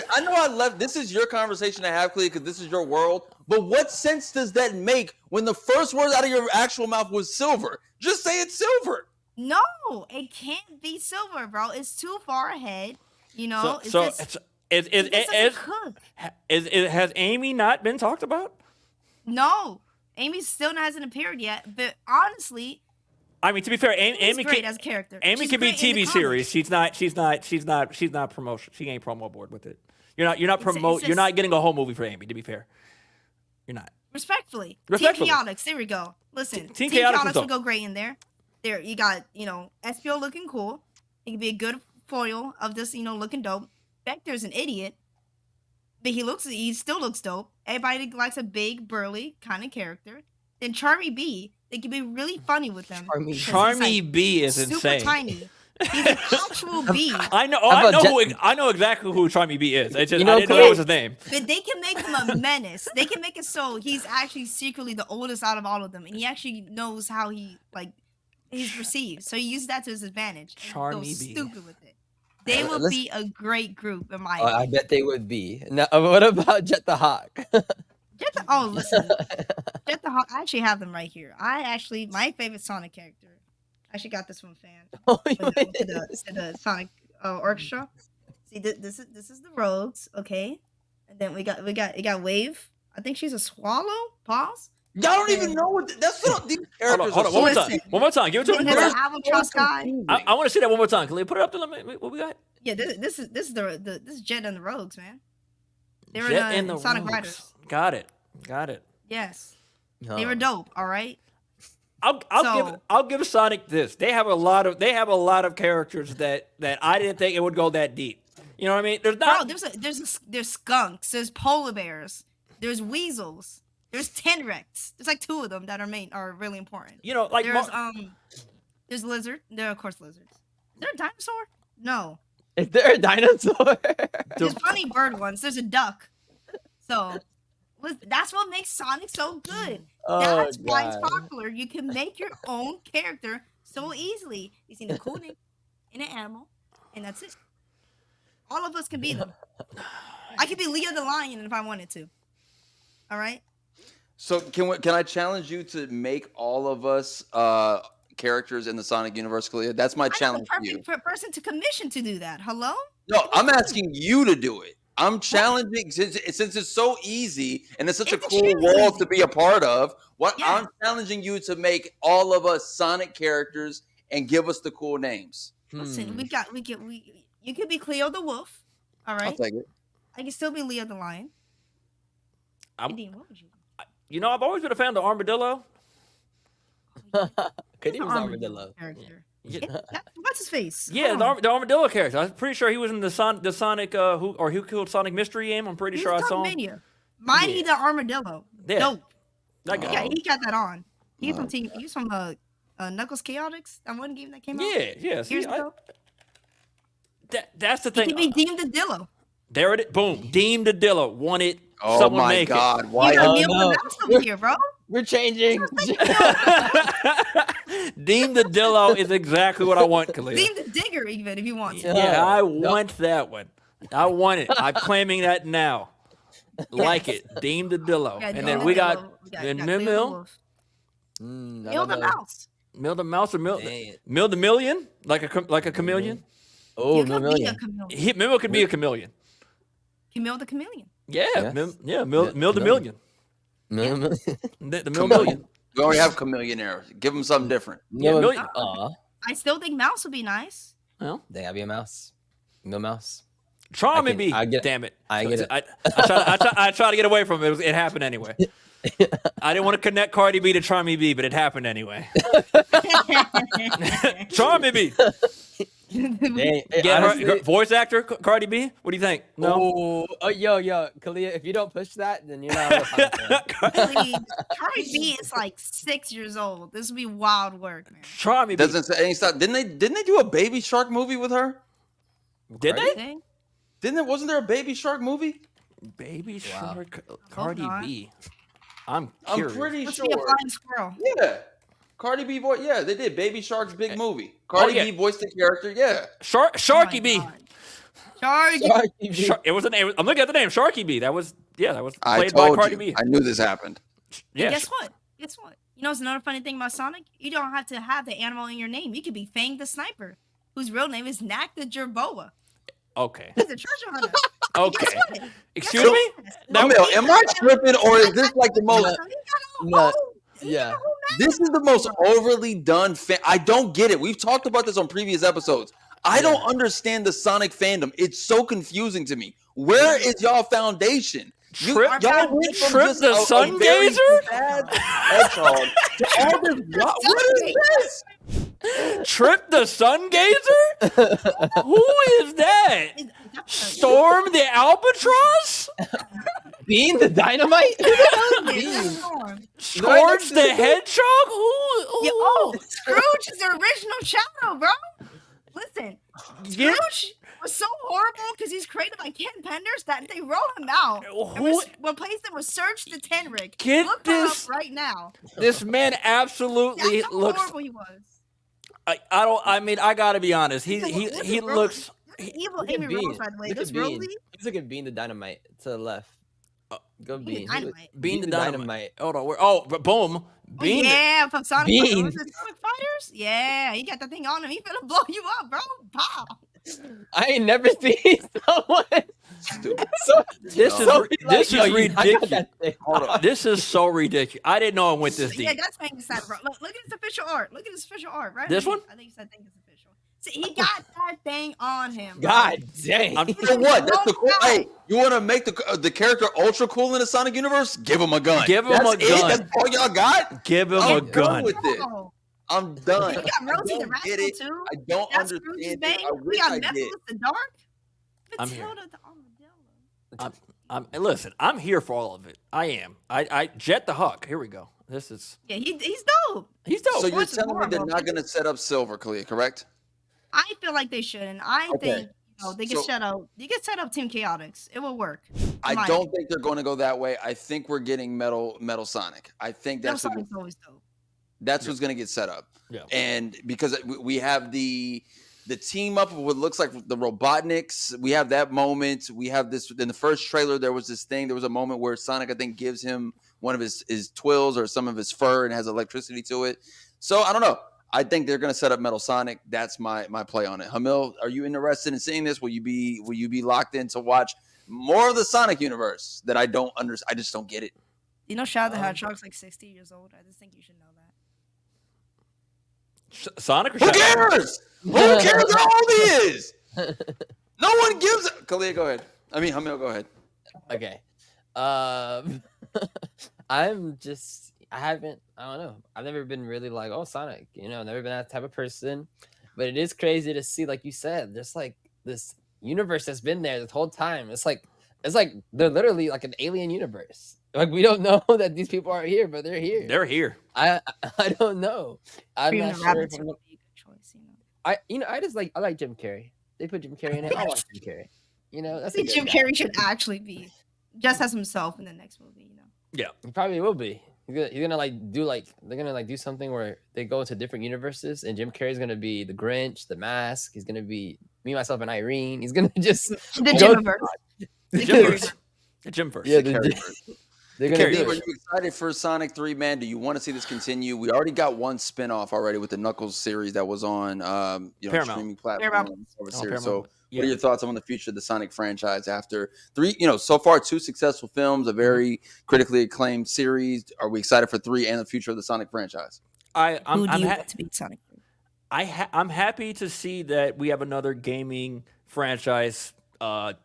I know I left. This is your conversation to have, Clea, because this is your world. But what sense does that make when the first word out of your actual mouth was Silver? Just say it's Silver. No, it can't be Silver, bro. It's too far ahead. Has Amy not been talked about? No, Amy still hasn't appeared yet. But honestly, I mean, to be fair, Amy great as a character. Amy can be TV series. She's not promotion. She ain't promo board with it. You're not getting a whole movie for Amy. To be fair, you're not. Respectfully. Team Chaotix. There we go. Listen, Team Chaotix would go great in there. There you got SPO looking cool. He could be a good foil of this looking dope. Vector's an idiot. But he still looks dope. Everybody likes a big, burly kind of character. Then Charmy B, they can be really funny with them. Charmy B is super insane. Super tiny. He's an actual B. I know exactly who Charmy B is. I didn't know it was his name. But they can make him a menace. They can make it so he's actually secretly the oldest out of all of them, and he actually knows how he's perceived. So he uses that to his advantage. Charmy B. Stupid with it. They would be a great group in my opinion. I bet they would be. Now, what about Jet the Hawk? Listen. Jet the Hawk, I actually have them right here. My favorite Sonic character. I actually got this from fan. To the Sonic Orchestra. See, this is the Rogues, okay? And then we got Wave. I think she's a swallow. Pause. Y'all don't even know what that's what these characters hold on. One more time. Give it to me. I want to see that one more time. Can we put it up to them? What we got? Yeah, this is Jet and the Rogues, man. They were Jet and the Sonic Rogues. Riders. Got it. Yes. They were dope, all right? I'll give Sonic this. They have a lot of characters that I didn't think it would go that deep. You know what I mean? There's skunks, there's polar bears, there's weasels, there's Tenrecs. There's like 2 of them that are really important. You know, like there's lizard. There are of course lizards. Is there a dinosaur? No. Is there a dinosaur? There's funny bird ones. There's a duck. So that's what makes Sonic so good. That's why it's popular. You can make your own character so easily. You see the cool name in an animal, and that's it. All of us can be them. I could be Leo the Lion if I wanted to. All right. So can I challenge you to make all of us characters in the Sonic universe, Kalia? That's my challenge for you. I'm the perfect person to commission to do that. Hello? No, I'm asking you to do it. I'm challenging since it's so easy and it's such a cool world to be a part of. I'm challenging you to make all of us Sonic characters and give us the cool names. Listen, you could be Cleo the Wolf. All right. I'll take it. I can still be Leo the Lion. Dean, what would you? You know, I've always been a fan of the armadillo. Could he was armadillo? Character. What's his face? Yeah, the armadillo character. I'm pretty sure he was in the Sonic who killed Sonic mystery game. I'm pretty sure I saw him. Mighty the armadillo. Yeah. Dope. That guy. Yeah, he got that on. He's from Knuckles Chaotix. That one game that came out. Yeah. Years ago. That's the He thing. could be Deemed the Dillo. There it is. Boom. Deemed the Dillo. Won it. Oh Someone my make God! it. Why? You got Neil Mouse over here, bro. We're changing. Deem the Dillo is exactly what I want, Khalil. Deemed the Digger, even if you want to. Yeah, I want that one. I want it. I'm claiming that now. Like it. Deem the Dillo. Yeah, and Deem then the we Dillo. got We got and Cleo the Mill. Wolf. I Mill don't the know. Mouse. Mill the Mouse or Mill Dang. Mill the Million? Like a chameleon? Oh, You could be a Million. chameleon. Mill could be a chameleon. Camille the Chameleon. Yeah. Yes. Mill the Million. Million. The Mill Million. We already have Chameleonaire. Give them something different. Million. Aw. I still think Mouse would be nice. Well, They gotta be a mouse. No mouse. Charm I and B. get it. Damn it. I get it. I try to get away from it. It happened anyway. I didn't want to connect Cardi B to Charmy B, but it happened anyway. Charmy B. Dang, Get honestly, her voice actor Cardi B. What do you think? No. Yo, Kalia, if you don't push that, then you're not. Please. Cardi B is like 6 years old. This would be wild work, man. Charmy B. Doesn't say any stop. Didn't they do a Baby Shark movie with her? Did they? Thing? Wasn't there a Baby Shark movie? Baby Shark Cardi Cardi B. I'm I'm curious. pretty Let's sure. be a flying squirrel. Yeah. Cardi B voice. Yeah, they did. Baby Shark's big movie. Cardi yeah. B voiced the character. Yeah. Sharky Oh B. my God. Sharky. It was the name. I'm looking at the name. Sharky B. That was I played by told Cardi you. B. I knew this happened. Yeah. And guess what? You know what's another funny thing about Sonic? You don't have to have the animal in your name. You could be Fang the Sniper, whose real name is Knack the Jerboa. Okay. He's a treasure hunter. Okay. Guess what? Excuse me? Emil, am I tripping or is this like the most? No. Yeah. This is the most overly done. I don't get it. We've talked about this on previous episodes. I don't understand the Sonic fandom. It's so confusing to me. Where is y'all foundation? Trip went from Trip just the a Sun very Gazer? bad hedgehog to all this. What is this? Trip the Sun Gazer? Who is that? Storm the Albatross? Bean the Dynamite? Scourge the Hedgehog? Who? Scrooge is the original Shadow, bro. Listen, Scrooge was so horrible because he's created by Ken Penders that they wrote him out and replaced him with Serge the Tenric. Get Look this- him up right now. This man absolutely That's how looks. horrible he was. I gotta be honest. He looks. Evil Look at Amy Bean. Rose, by the way. Look This at Bean. Rosie, Look at Bean the Dynamite to the left. Go Bean. Dynamite. Bean the Dynamite. Hold on. Boom. Bean. Yeah, from Sonic Bean. was it Sonic Fighters. Yeah, he got that thing on him. He finna blow you up, bro. Pow. I ain't never seen someone. Stupid. This is ridiculous. Hold on. This is so ridiculous. I didn't know it went this Yeah, deep. that's making sense, bro. Look at his official art. Look at his official art, right? This one? I think it's official. See, he got that thing on him. God dang. So what? That's the cool. No. Hey, you want to make the character ultra cool in the Sonic universe? Give him a gun. Give him That's a gun. That's all y'all got. Give him I'm a done gun. with it. No. I'm done. We got Rosie the don't get Rascal it. too. I don't That's understand Scrooge's it. Bane. I We wish got I did. Nicholas the Dark. I'm here. Matilda the Armadillo. Listen, I'm here for all of it. I am. I Jet the Huck. Here we go. This is Yeah, he's dope. he's dope. So you're Voice is telling me they're horrible. not going to set up Silver, Kalia, correct? I feel like they should, and I Okay. think they can So- set up. You can set up Team Chaotix. It will work. I My don't think they're going to go that way. I think we're getting Metal Sonic. I think Metal that's what, Sonic's always dope. that's what's going to get set up. Yeah. And because we have the team up of what looks like the Robotniks, we have that moment. We have this in the first trailer. There was this thing. There was a moment where Sonic, I think, gives him one of his twills or some of his fur and has electricity to it. So I don't know. I think they're going to set up Metal Sonic. That's my play on it. Hamil, are you interested in seeing this? Will you be locked in to watch more of the Sonic universe that I don't understand? I just don't get it. You know, Shadow the Hedgehog's like 60 years old. I just think you should know that. Sonic or Who Shadow? cares? Who cares how old he is? No one gives a... Kalia, go ahead. I mean, Hamil, go ahead. Okay. I don't know. I've never been really like, oh, Sonic, I've never been that type of person. But it is crazy to see, like you said, just like this universe that's been there this whole time. It's like they're literally like an alien universe. Like we don't know that these people are here, but they're here. They're here. I don't know. I'm Even not the sure. rabbits would be a good choice. I like Jim Carrey. They put Jim Carrey in it. I watch Jim Carrey. I That's a think good Jim guy. Carrey should actually be just as himself in the next movie. Yeah. He probably will be. He's gonna they're gonna do something where they go into different universes, and Jim Carrey's gonna be the Grinch, the Mask. He's gonna be me, myself, and Irene. He's gonna just The go- Jimverse. The Jimverse. The Jimverse. Yeah, they're gonna Carrey do Are it. you excited for Sonic 3, man? Do you want to see this continue? We already got one spinoff already with the Knuckles series that was on Paramount. streaming Paramount. platforms. Over Oh, series. Paramount. So Yeah. what are your thoughts on the future of the Sonic franchise after 3, so far 2 successful films, a very critically acclaimed series. Are we excited for 3 and the future of the Sonic franchise? Who do you want to be Sonic? I'm happy to see that we have another gaming franchise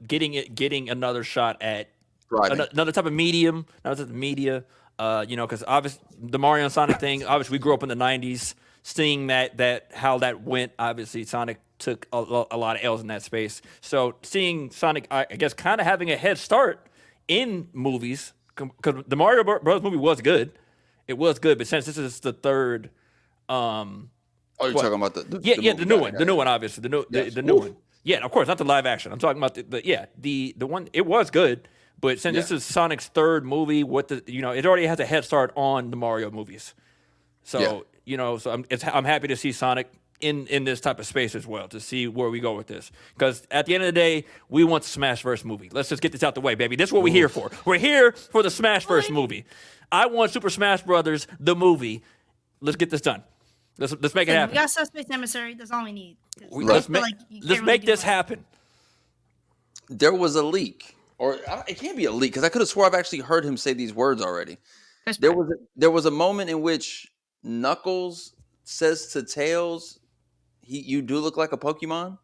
getting another shot at Thriving. another type of medium, another type of media. Because obviously the Mario and Sonic thing. Obviously, we grew up in the '90s, seeing that how that went. Obviously, Sonic took a lot of L's in that space. So seeing Sonic, I guess, kind of having a head start in movies, because the Mario Bros. Movie was good. It was good, but since this is the third. Oh, you're What? talking about the The new one, obviously, the new Yes. the new one. Yeah, of course, not the live action. I'm talking about the one. It was good, but since this is Sonic's third movie, it already has a head start on the Mario movies. So I'm happy to see Sonic in this type of space as well, to see where we go with this. Because at the end of the day, we want the Smashverse movie. Let's just get this out the way, baby. This is what we're here for. We're here for the Smashverse movie. I want Super Smash Brothers the movie. Let's get this done. Let's make it We happen. got Suspect Emissary. That's all we need. 'Cause I Let's feel make like you can't let's really make do this much. happen. There was a leak, or it can't be a leak because I could have swore I've actually heard him say these words already. Chris There Pratt. was a moment in which Knuckles says to Tails, "You do look like a Pokemon,"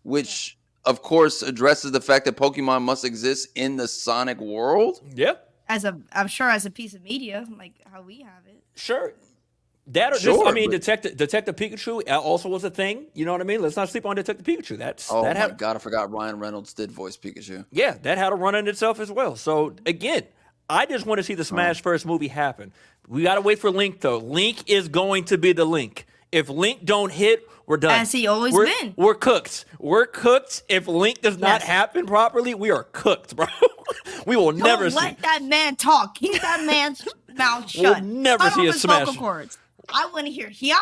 which of course addresses the fact that Pokemon must exist in the Sonic world. Yep. I'm sure as a piece of media, like how we have it. Sure. Sure, I mean, but- Detective Pikachu also was a thing. You know what I mean? Let's not sleep on Detective Pikachu. Oh that my had, god, I forgot Ryan Reynolds did voice Pikachu. yeah, that had a run in itself as well. So again, I just want to see the Smash First movie happen. We got to wait for Link though. Link is going to be the Link. If Link don't hit, we're done. As he always we're, been. We're cooked. We're cooked. If Link does not Yes. happen properly, we are cooked, bro. We will never Don't see. let that man talk. Keep that man's mouth shut. never Cut see off a his smash. vocal cords. I want to hear yas.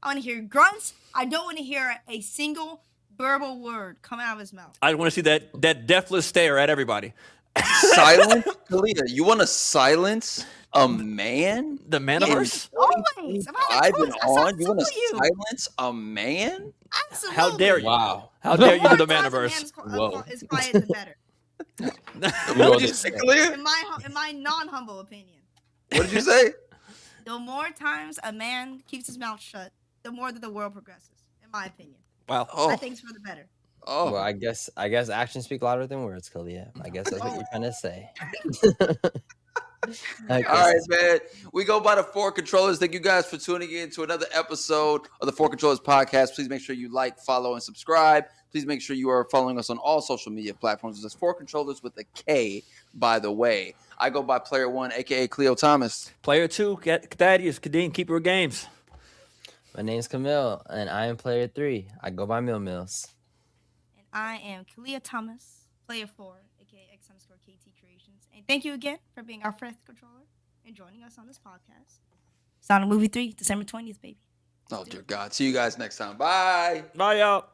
I want to hear grunts. I don't want to hear a single verbal word come out of his mouth. I want to see that deathless stare at everybody. Silence, Kalita. You want to silence a man? The Manaverse? Always. If I had I've a been choice, on. You want to you. silence a man? Absolutely. How dare you? Wow. How dare you do the More times a Manaverse? man Whoa. is quiet, the better. What did you say, Kalita? In my non-humble opinion. What did you say? The more times a man keeps his mouth shut, the more that the world progresses, in my opinion. Wow. Oh, I think it's for the better. oh. Well, I guess actions speak louder than words, Kalia. I guess that's what you're trying to say. I All guess right, that's- man. We go by the 4Kontrollers. Thank you guys for tuning in to another episode of the 4Kontrollers podcast. Please make sure you like, follow, and subscribe. Please make sure you are following us on all social media platforms. It's 4Kontrollers with a K, by the way. I go by Player One, aka Cleo Thomas. Player 2, Thaddeus, Kadeem, Keeper of Games. My name's Camille, and I am player 3. I go by Mills. And I am Kalia Thomas, player 4, aka X_KT Creations. And thank you again for being our 4th controller and joining us on this podcast. Sonic Movie 3, December 20th, baby. Oh, dear God. See you guys next time. Bye. Bye, y'all.